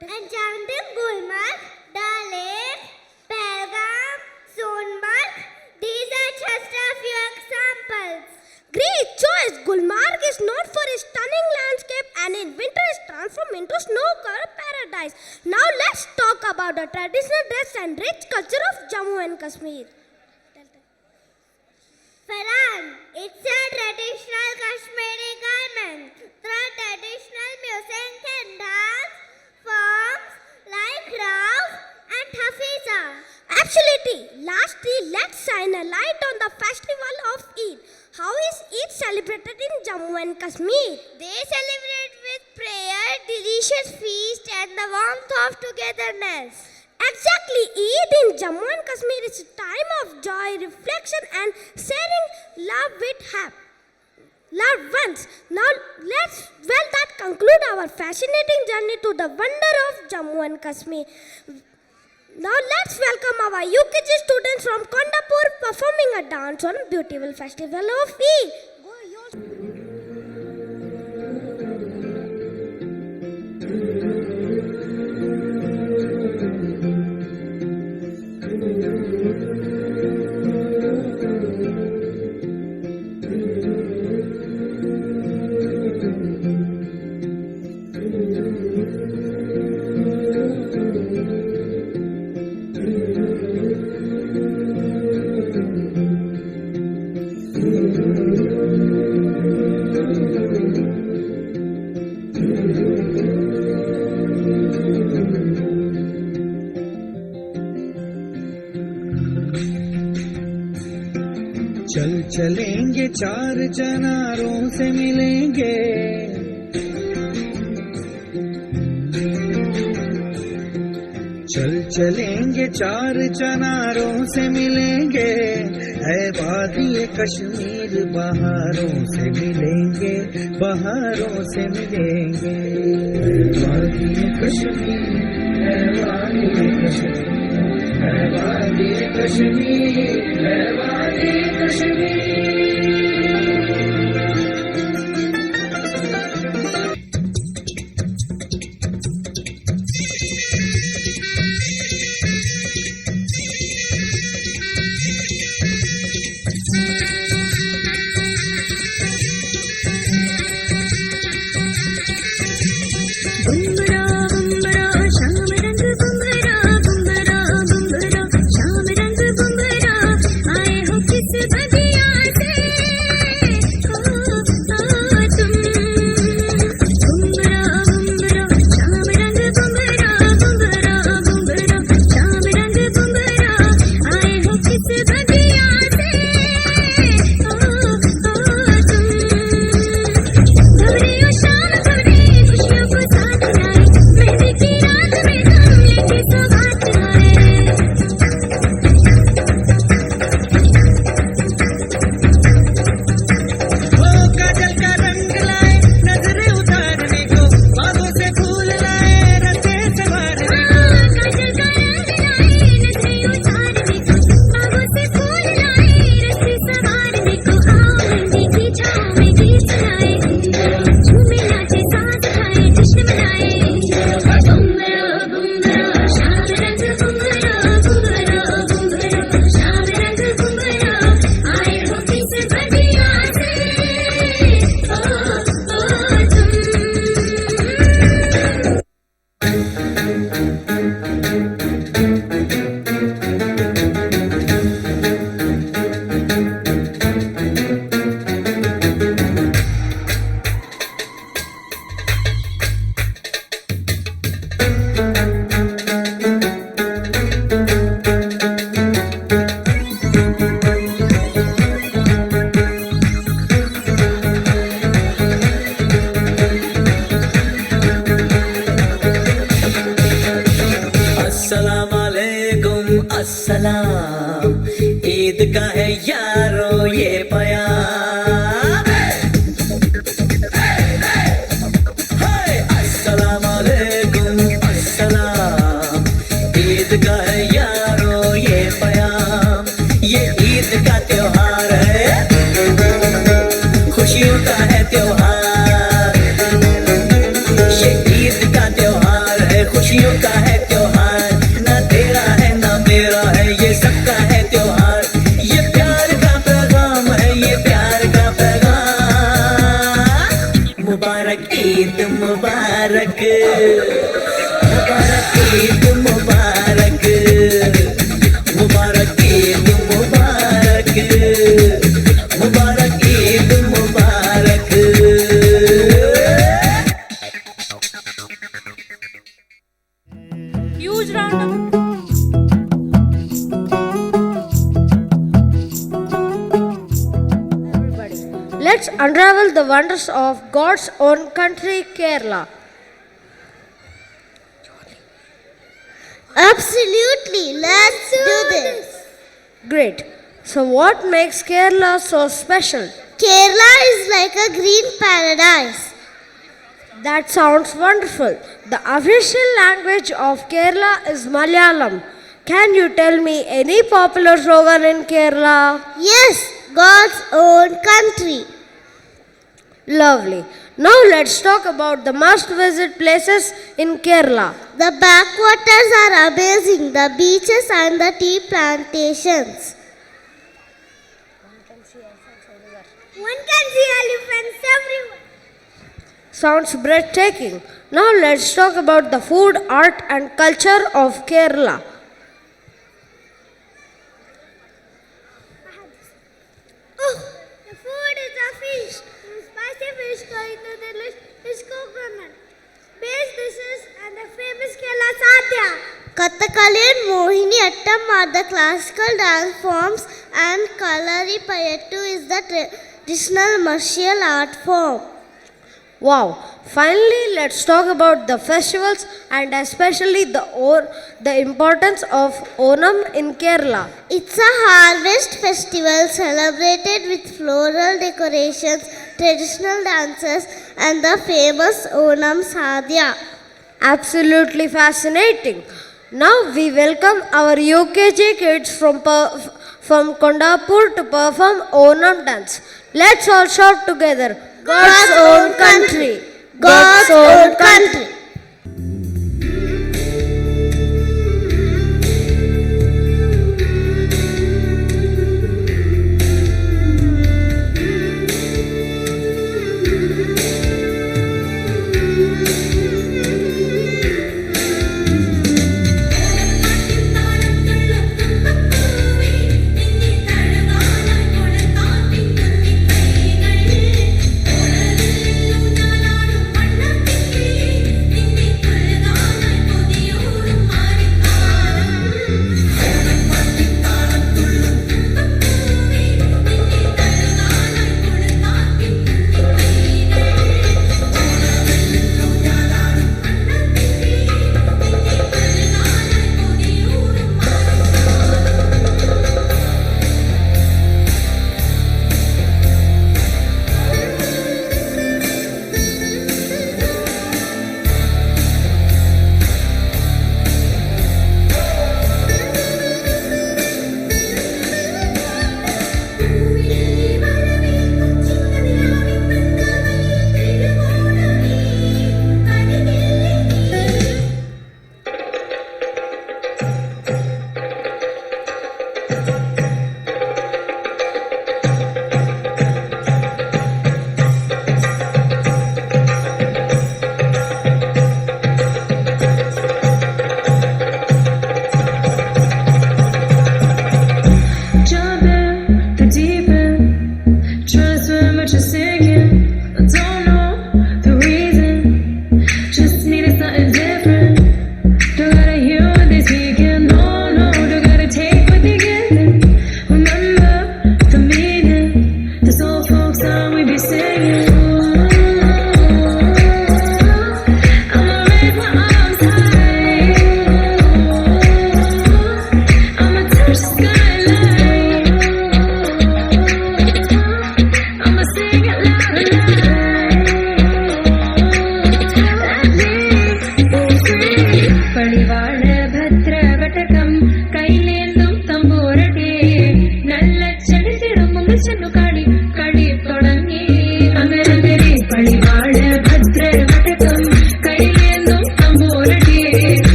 Enchanted Gulmarg, Dal Lake, Pahalgam, Sonmarg. These are just a few examples. Great choice! Gulmarg is known for its stunning landscape and in winter is transformed into snow-covered paradise. Now let's talk about the traditional dress and rich culture of Jammu and Kashmir. Farhan, it's a traditional Kashmiri garment. The traditional music and dance forms like Rauf and Hafiza. Absolutely. Lastly, let's shine a light on the festival of Eid. How is Eid celebrated in Jammu and Kashmir? They celebrate with prayer, delicious feast and the warmth of togetherness. Exactly. Eid in Jammu and Kashmir is a time of joy, reflection and sharing love with loved ones. Now that conclude our fascinating journey to the wonder of Jammu and Kashmir. Now let's welcome our UKG students from Kondapur performing a dance on a beautiful festival of Eid. चल चलेंगे चार चनारों से मिलेंगे, चल चलेंगे चार चनारों से मिलेंगे, है वादी कश्मीर बहारों से मिलेंगे, बहारों से मिलेंगे, है वादी कश्मीर, है वादी कश्मीर। अस्सलाम ईद का है यारो ये पयाम हाय अस्सलाम वालेकुम अस्सलाम ईद का है यारो ये पयाम ये ईद का त्योहार है खुशियों का है त्योहार ये ईद का त्योहार है खुशियों का है त्योहार ना तेरा है ना मेरा है ये सबका है त्योहार ये प्यार का पैगाम है ये प्यार का पैगाम मुबारक ईद मुबारक मुबारक ईद मुबारक मुबारक ईद मुबारक मुबारक ईद मुबारक Huge round of Let's unravel the wonders of God's own country, Kerala. Absolutely, let's do this. Great. So, what makes Kerala so special? Kerala is like a green paradise. That sounds wonderful. The official language of Kerala is Malayalam. Can you tell me any popular slogan in Kerala? Yes, God's own country. Lovely. Now let's talk about the must-visit places in Kerala. The backwaters are amazing, the beaches and the tea plantations. One can see elephants everywhere. Sounds breathtaking. Now let's talk about the food, art and culture of Kerala. Oh, the food is a feast. Spicy fish curry to the dish is coconut. Based dishes and the famous Kerala Sadhya. Kathakali and Mohini Attam are the classical dance forms and Kalaripayattu is the traditional martial art form. Wow. Finally, let's talk about the festivals and especially the importance of Onam in Kerala. It's a harvest festival celebrated with floral decorations, traditional dances and the famous Onam Sadhya. Absolutely fascinating. Now we welcome our UKG kids from Kondapur to perform Onam dance. Let's all shout together. God's own country. God's own country.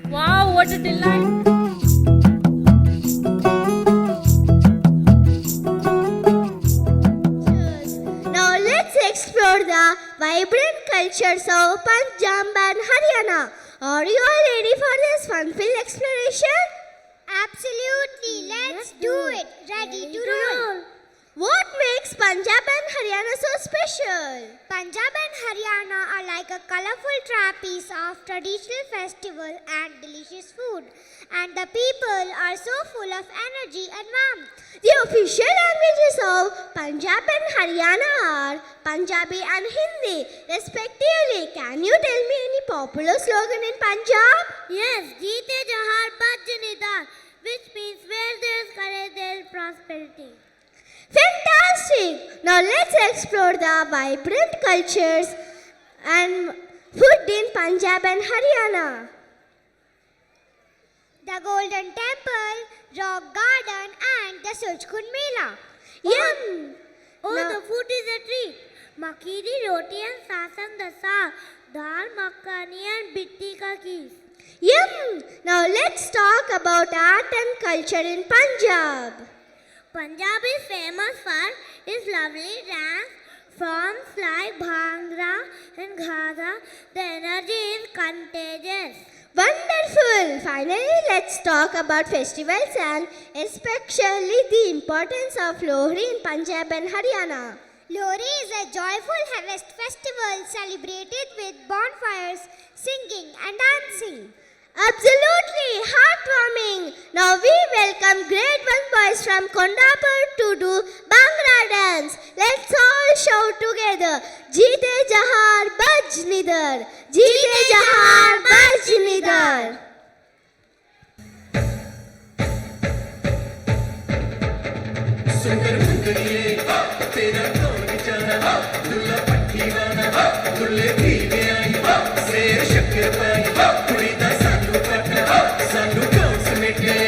Wow, what a delight! Now let's explore the vibrant cultures of Punjab and Haryana. Are you all ready for this fun-filled exploration? Absolutely, let's do it. Ready to roll. What makes Punjab and Haryana so special? Punjab and Haryana are like a colorful trapeze of traditional festival and delicious food. And the people are so full of energy and warmth. The official languages of Punjab and Haryana are Punjabi and Hindi, respectively. Can you tell me any popular slogan in Punjab? Yes, Jeete Jahar Baj Nidar, which means where there is courage, there is prosperity. Fantastic! Now let's explore the vibrant cultures and food in Punjab and Haryana. The Golden Temple, Rock Garden and the Sulchkund Mela. Yum! Oh, Now- the food is a treat. Makki di roti and sasan da saag, dal makhani and bitti ka kees. Yum! Now let's talk about art and culture in Punjab. Punjab is famous for its lovely dance forms like Bhangra and Ghada. The energy is contagious. Wonderful! Finally, let's talk about festivals and especially the importance of Lohri in Punjab and Haryana. Lohri is a joyful harvest festival celebrated with bonfires, singing and dancing. Absolutely heartwarming. Now we welcome grade 1 boys from Kondapur to do Bhangra dance. Let's all shout together. Jeete Jahar Baj Nidar. Jeete Jahar Baj Nidar. सुंदर मुंदरिए तेरा कौन जाना दुल्ला पट्टी वाला दुल्ले भी आई शेर शक्कर पाई कुड़ी दा सानू पटना सानू कौन समेटे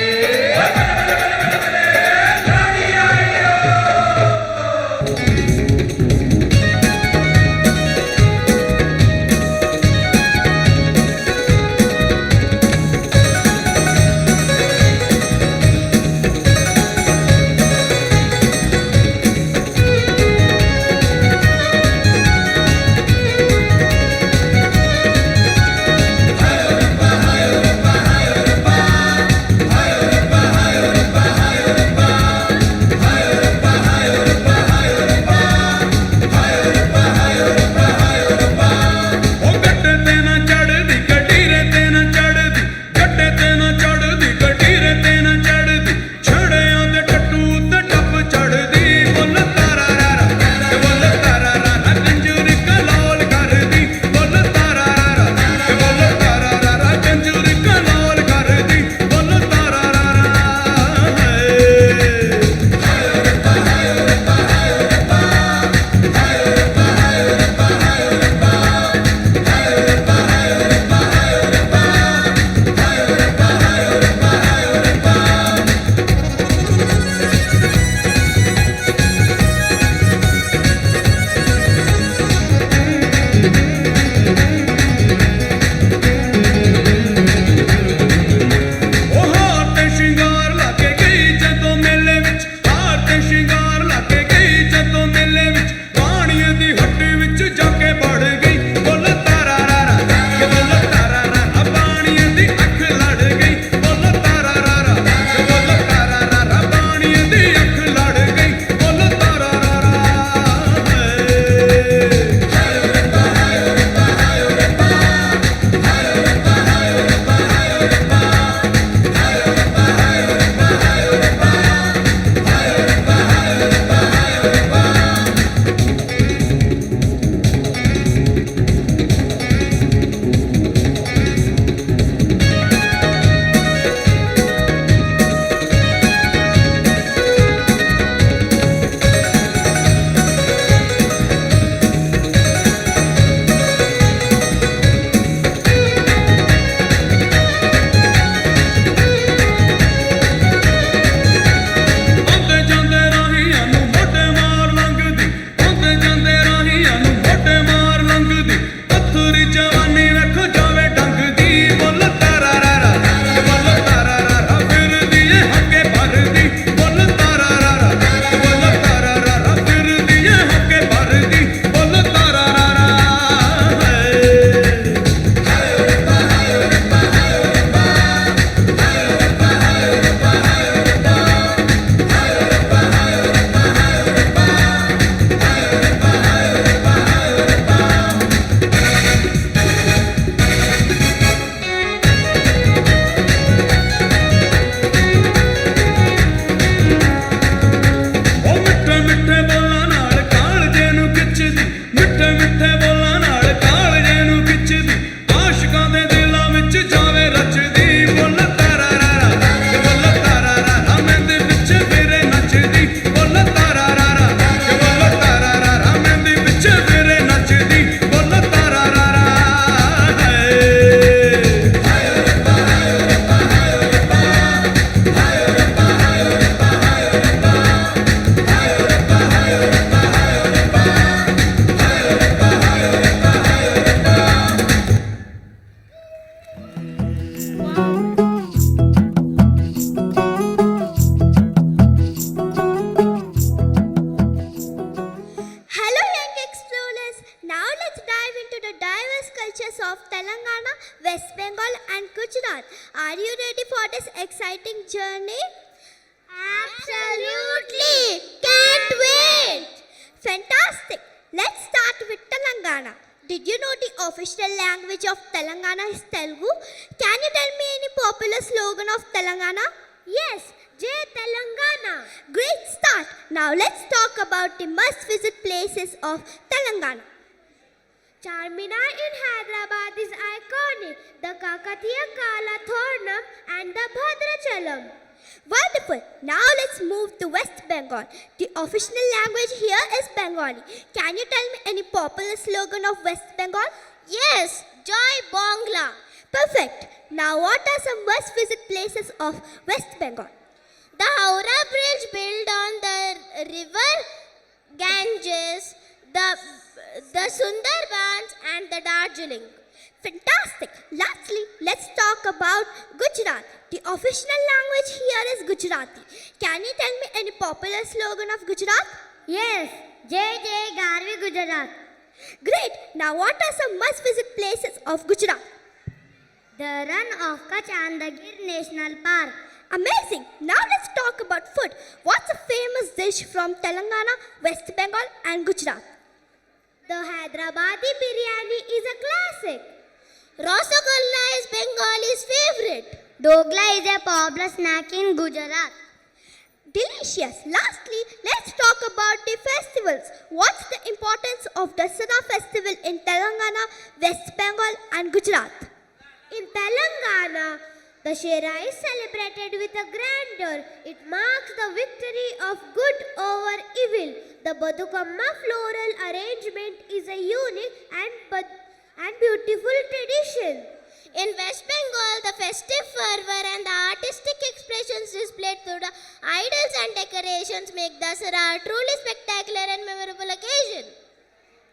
Did you know the official language of Telangana is Telugu? Can you tell me any popular slogan of Telangana? Yes, Jai Telangana. Great start. Now let's talk about the must-visit places of Telangana. Charminar in Hyderabad is iconic. The Kakatiya Kala Thoranam and the Bhadrachalam. Wonderful. Now let's move to West Bengal. The official language here is Bengali. Can you tell me any popular slogan of West Bengal? Yes, Joy Bangla. Perfect. Now what are some must-visit places of West Bengal? The Howrah Bridge built on the river Ganges, the Sundarbans and the Darjeeling. Fantastic. Lastly, let's talk about Gujarat. The official language here is Gujarati. Can you tell me any popular slogan of Gujarat? Yes, Jai Jai Garvi Gujarat. Great. Now what are some must-visit places of Gujarat? The Run of Kutch and the Gir National Park. Amazing. Now let's talk about food. What's a famous dish from Telangana, West Bengal and Gujarat? The Hyderabadi biryani is a classic. Rasgulla is Bengali's favorite. Dogla is a popular snack in Gujarat. Delicious. Lastly, let's talk about the festivals. What's the importance of Dasara festival in Telangana, West Bengal and Gujarat? In Telangana, Dussehra is celebrated with a grandeur. It marks the victory of good over evil. The Badukamma floral arrangement is a unique and beautiful tradition. In West Bengal, the festive fervor and the artistic expressions displayed through the idols and decorations make Dasara a truly spectacular and memorable occasion.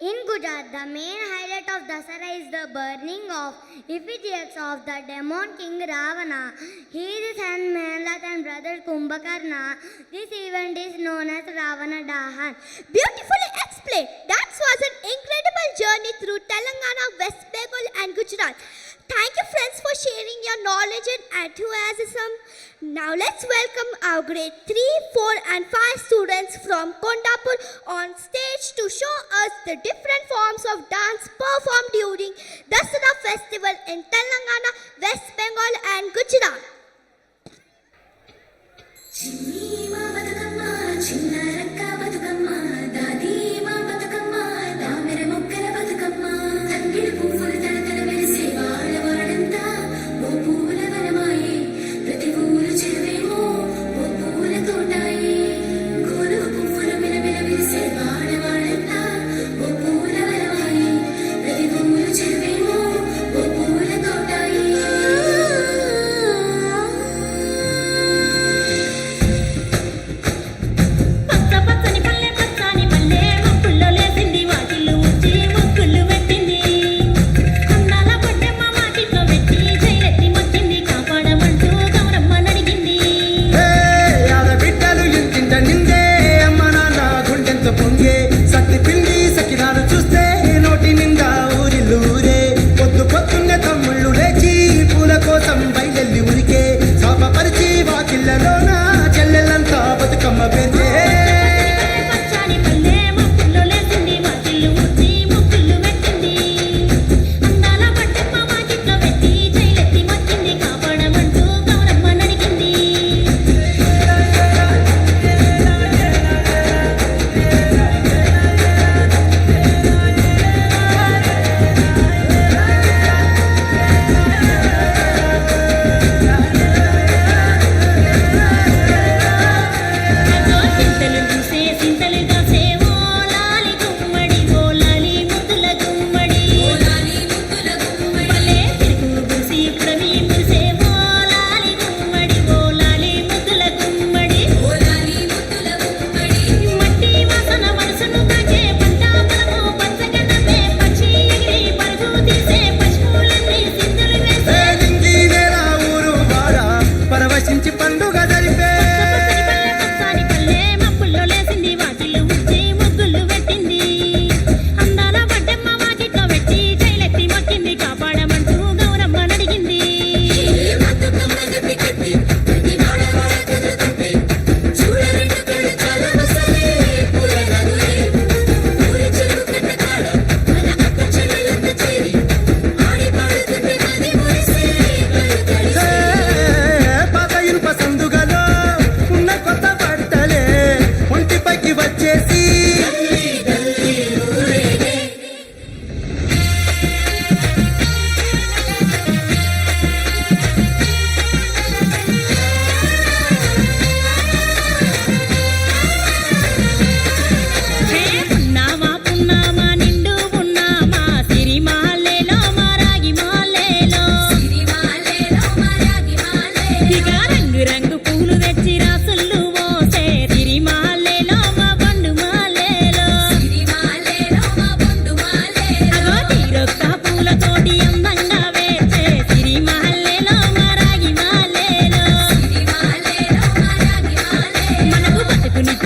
In Gujarat, the main highlight of Dasara is the burning of effigies of the demon king Ravana. His son Mehnad and brother Kumbhakarna. This event is known as Ravana Dahan. Beautifully explained. That was an incredible journey through Telangana, West Bengal and Gujarat. Thank you friends for sharing your knowledge and enthusiasm. Now let's welcome our grade 3, 4 and 5 students from Kondapur on stage to show us the different forms of dance performed during Dasara festival in Telangana, West Bengal and Gujarat.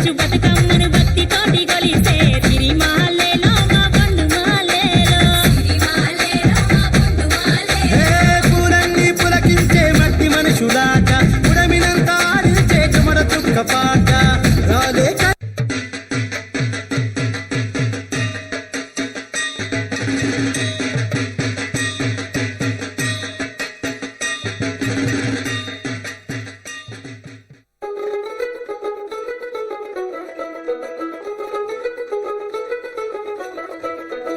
రోజు బతుకమ్మను భక్తి తోటి కొలిసే సిరిమాలేలో మా పండు మాలేలో పూలన్నీ పులకించే మట్టి మనుషులాట ఉడమినంత ఆడించే కుమర తుక్క పాట రాలే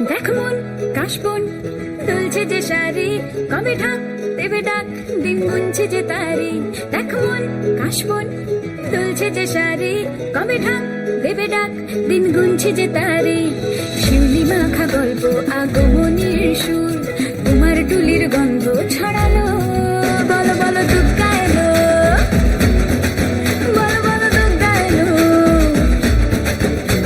দেখ মন কাশবন দুলছে যে শাড়ি কবে ঢাক দেবে ডাক দিন গুনছে যে তারি দেখ মন কাশবন দুলছে যে শাড়ি কবে ঢাক দেবে ডাক দিন গুনছে যে তারি শিউলি মাখা গল্প আগমনের সুর তোমার টুলির গন্ধ ছড়ালো বলো বলো দুর্গা এলো বলো বলো দুর্গা এলো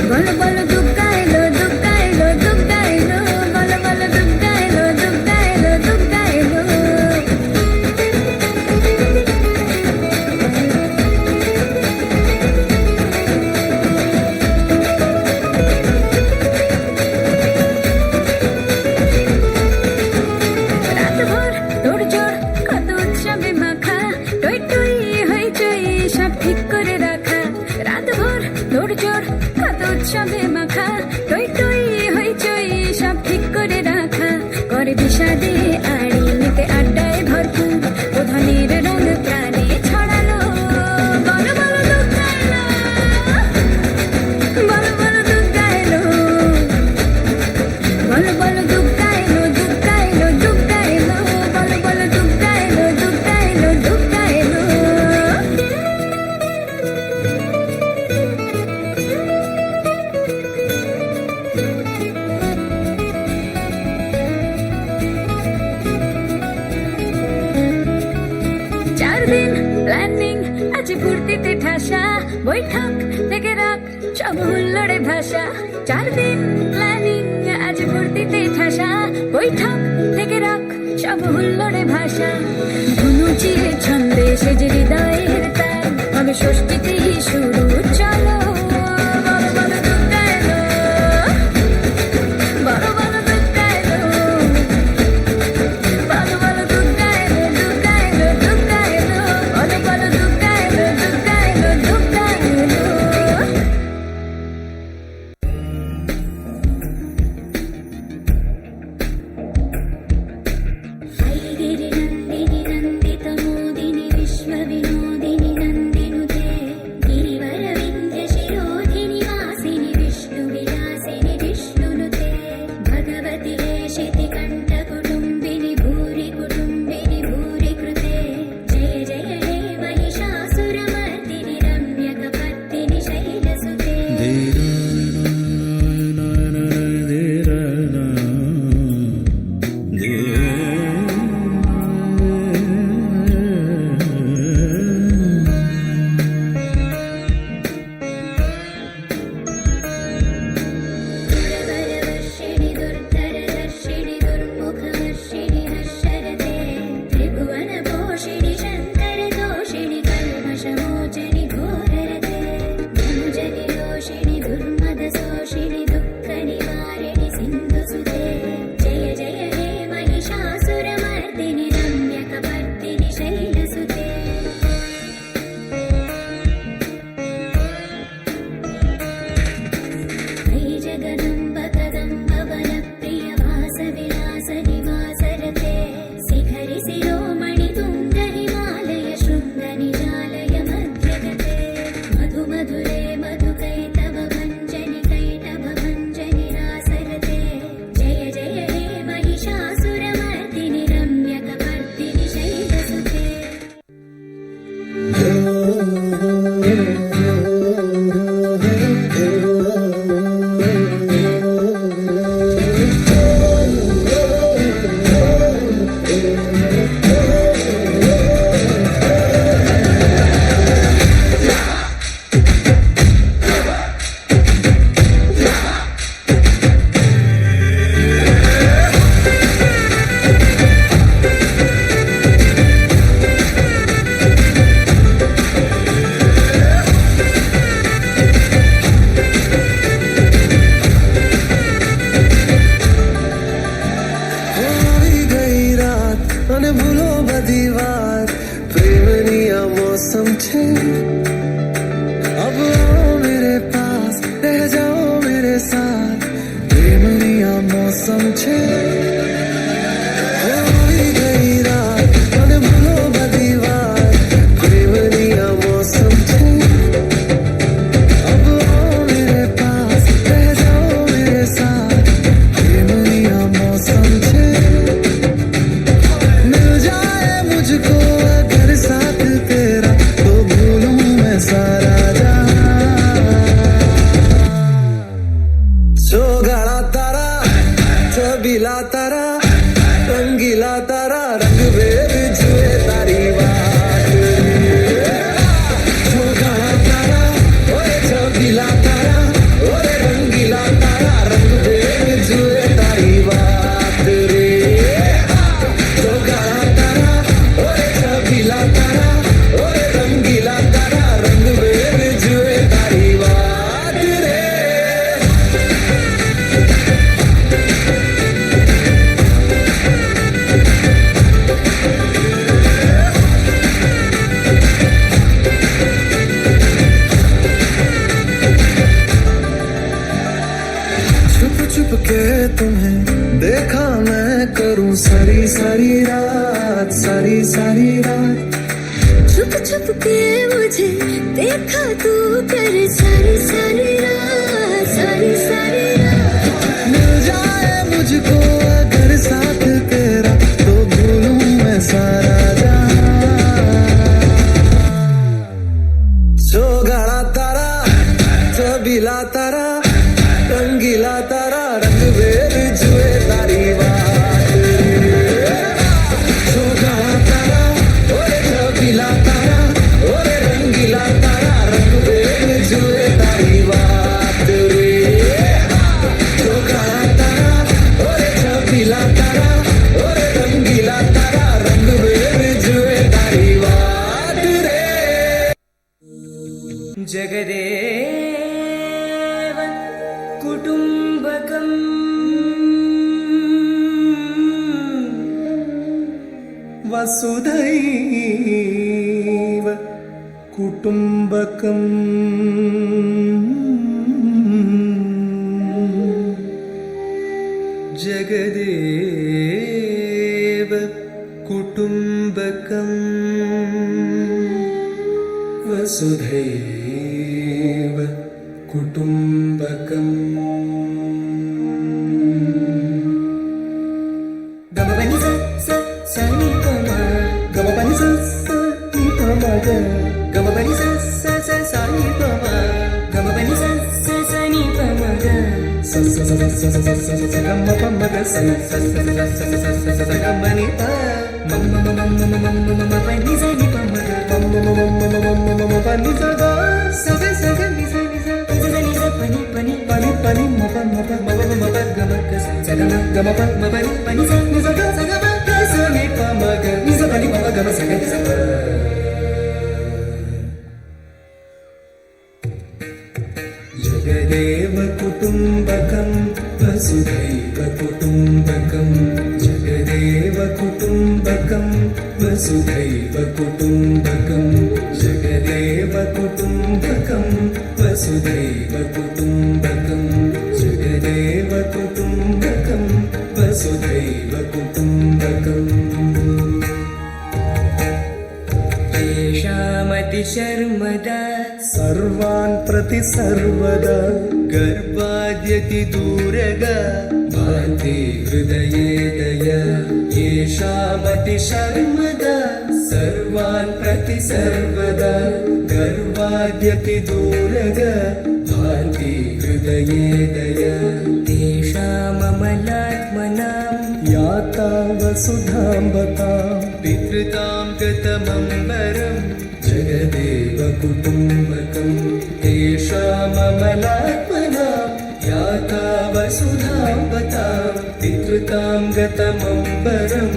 বলো বলো দুর্গা এলো দুর্গা এলো দুর্গা এলো বলো বলো দুর্গা এলো দুর্গা এলো দুর্গা এলো রাতভর তোড়জোড় কত উৎসবে মাখা টই টই হইচই সব ঠিক করে রাখা রাতভর তোড়জোড় কত উৎসবে মাখা টই টই হইচই সব ঠিক করে রাখা করে বিষাদে আড়ি নিতে আড্ডায় ভরপুর প্রধানের রং প্রাণে ছড়ালো বলো বলো দুর্গা এলো বলো বলো দুর্গা এলো বলো বলো দুর্গা এলো দুর্গা এলো দুর্গা এলো বলো বলো দুর্গা এলো দুর্গা এলো দুর্গা এলো চার দিন প্ল্যানিং আছে ফুর্তিতে ঠাসা বৈঠক থেকে রাখ সব হুল্লোড়ে ভাষা চার দিন প্ল্যানিং আজ ফুর্তিতে ঠাসা বৈঠক থেকে রাখ সব হুল্লোড়ে ভাষা ধনুচিয়ে ছন্দে সেজে হৃদয়ের তার হবে ষষ্ঠীতেই শুরু চলো বলো বলো দুর্গা এলো বলো বলো দুর্গা এলো বলো বলো দুর্গা এলো দুর্গা এলো দুর্গা এলো বলো বলো দুর্গা এলো দুর্গা এলো দুর্গা এলো ऐगिरि नन्दिनि नन्दितमोदिनि विश्वविनोदिनि नन्दिनुते गिरिवर मौसम छे होई गई रात मन भूलो बदी बात प्रेमनी आ मौसम छे अब आओ मेरे पास रह जाओ मेरे साथ प्रेमनी आ मौसम छे मिल जाए मुझको अगर साथ तेरा तो भूलूं मैं सारा सोगाड़ा तारा छबीला तारा रंगीला तारा रंग बेर जुए तारी बात सोगाड़ा तारा ओए छबीला तारा ओए रंगीला तारा रंग बेर जुए तारी बात रे सोगाड़ा तारा ओए छबीला तारा ओए रंगीला तारा रंग बेर जुए तारी बात रे छुप छुप के तुम्हें देखा मैं करूं सारी सारी रात सारी सारी रात छुप छुप के मुझे देखा तू कर सारी सारी रात सारी सारी रात मिल जाए मुझको अगर साथ तेरा तो भूलूं मैं सारा जहां सोगाड़ा तारा छबीला तारा रंगीला तारा रंग बेर जुए तारी बात सोगाड़ा तारा ओए छबीला तारा ओए रंगीला तारा रंग बेर जुए तारी बात रे सोगाड़ा तारा ओए छबीला तारा ओए रंगीला तारा रंग बेर जुए तारी बात रे जगदेव कुटुम्बकम् वसुधैव कुटुम्बकम् जगदेव कुटुम्बकम् वसुधैव कुटुम्बकम् गमपनि स नि पम गमपनि स नि पम गमपनि स नि पम गमपनि स नि पम स गम पम ग स गम नि प मम पनि स नि पम मम पनि स ग स नि स पनि पनि पनि पनि म प गम ग स गम प म पनि स नि स ग स नि प म ग नि स पनि म गम स ग स जगदेव कुटुम्बकम् वसुधैव कुटुम्बकम् जगदेव कुटुम्बकम् वसुधैव कुटुम्बकम् जगदेव कुटुम्बकम् वसुधैव कुटुम्बकम् जगदेव कुटुम्बकम् वसुधैव कुटुम्बकम् येषामतिशर्मदा सर्वान् प्रति सर्वदा गर्भाद्यति दूरगा भान्ति हृदये दया येषामतिशर्मदा सर्वान् प्रति सर्वदा गर्भाद्यति दूरगा भान्ति हृदये दया तेषाममलात्मनां याता वसुधाम्बतां पितृतां गतमम्बरम् जगदेव कुटुम्बकम् तेषाममलात्मनां याता वसुधाम्बतां पितृतां गतमम्बरम्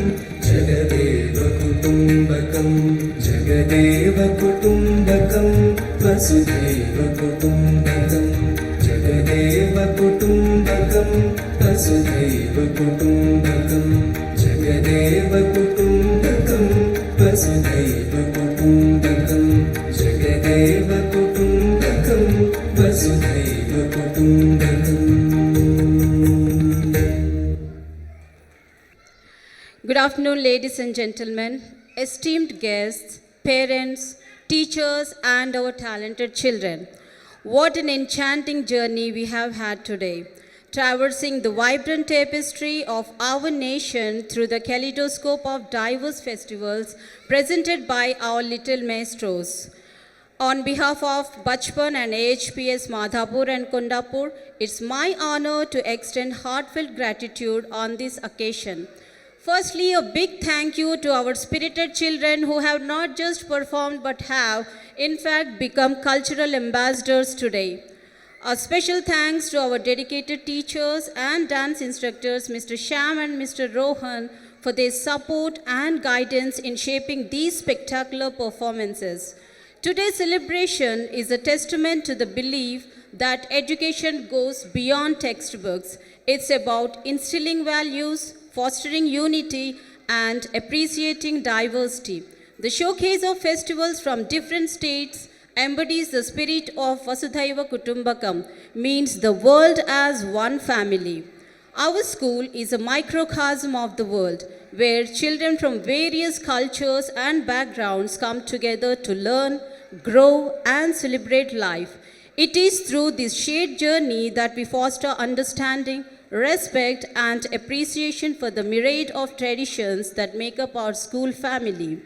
जगदेव कुटुम्बकम् जगदेव कुटुम्बकम् वसुधैव कुटुम्बकम् जगदेव कुटुम्बकम् वसुधैव कुटुम्बकम् जगदेव कुटुम्बकम् वसुधैव कुटुम्बकम् जगदेव कुटुम्बकम् वसुधैव कुटुम्बकम् ladies and gentlemen, esteemed guests, parents, teachers, and our talented children. What an enchanting journey we have had today, traversing the vibrant tapestry of our nation through the kaleidoscope of diverse festivals presented by our little maestros. On behalf of Bachpan and AHPS Madhapur and Kondapur, it's my honor to extend heartfelt gratitude on this occasion. Firstly, a big thank you to our spirited children who have not just performed but have, in fact, become cultural ambassadors today. A special thanks to our dedicated teachers and dance instructors, Mr. Sham and Mr. Rohan, for their support and guidance in shaping these spectacular performances. Today's celebration is a testament to the belief that education goes beyond textbooks. It's about instilling values, fostering unity, and appreciating diversity. The showcase of festivals from different states embodies the spirit of Vasudhaiva Kutumbakam, means the world as one family. Our school is a microcosm of the world, where children from various cultures and backgrounds come together to learn, grow, and celebrate life. It is through this shared journey that we foster understanding, respect, and appreciation for the myriad of traditions that make up our school family.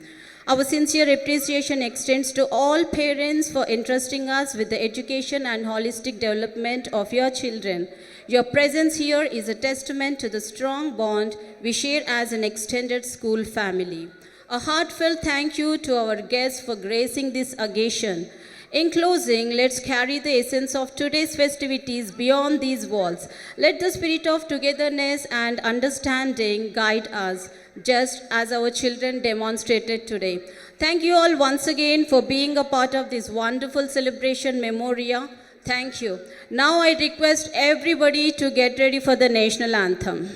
Our sincere appreciation extends to all parents for entrusting us with the education and holistic development of your children. Your presence here is a testament to the strong bond we share as an extended school family. A heartfelt thank you to our guests for gracing this occasion. In closing, let's carry the essence of today's festivities beyond these walls. Let the spirit of togetherness and understanding guide us, just as our children demonstrated today. Thank you all once again for being a part of this wonderful celebration memoria. Thank you. Now I request everybody to get ready for the national anthem.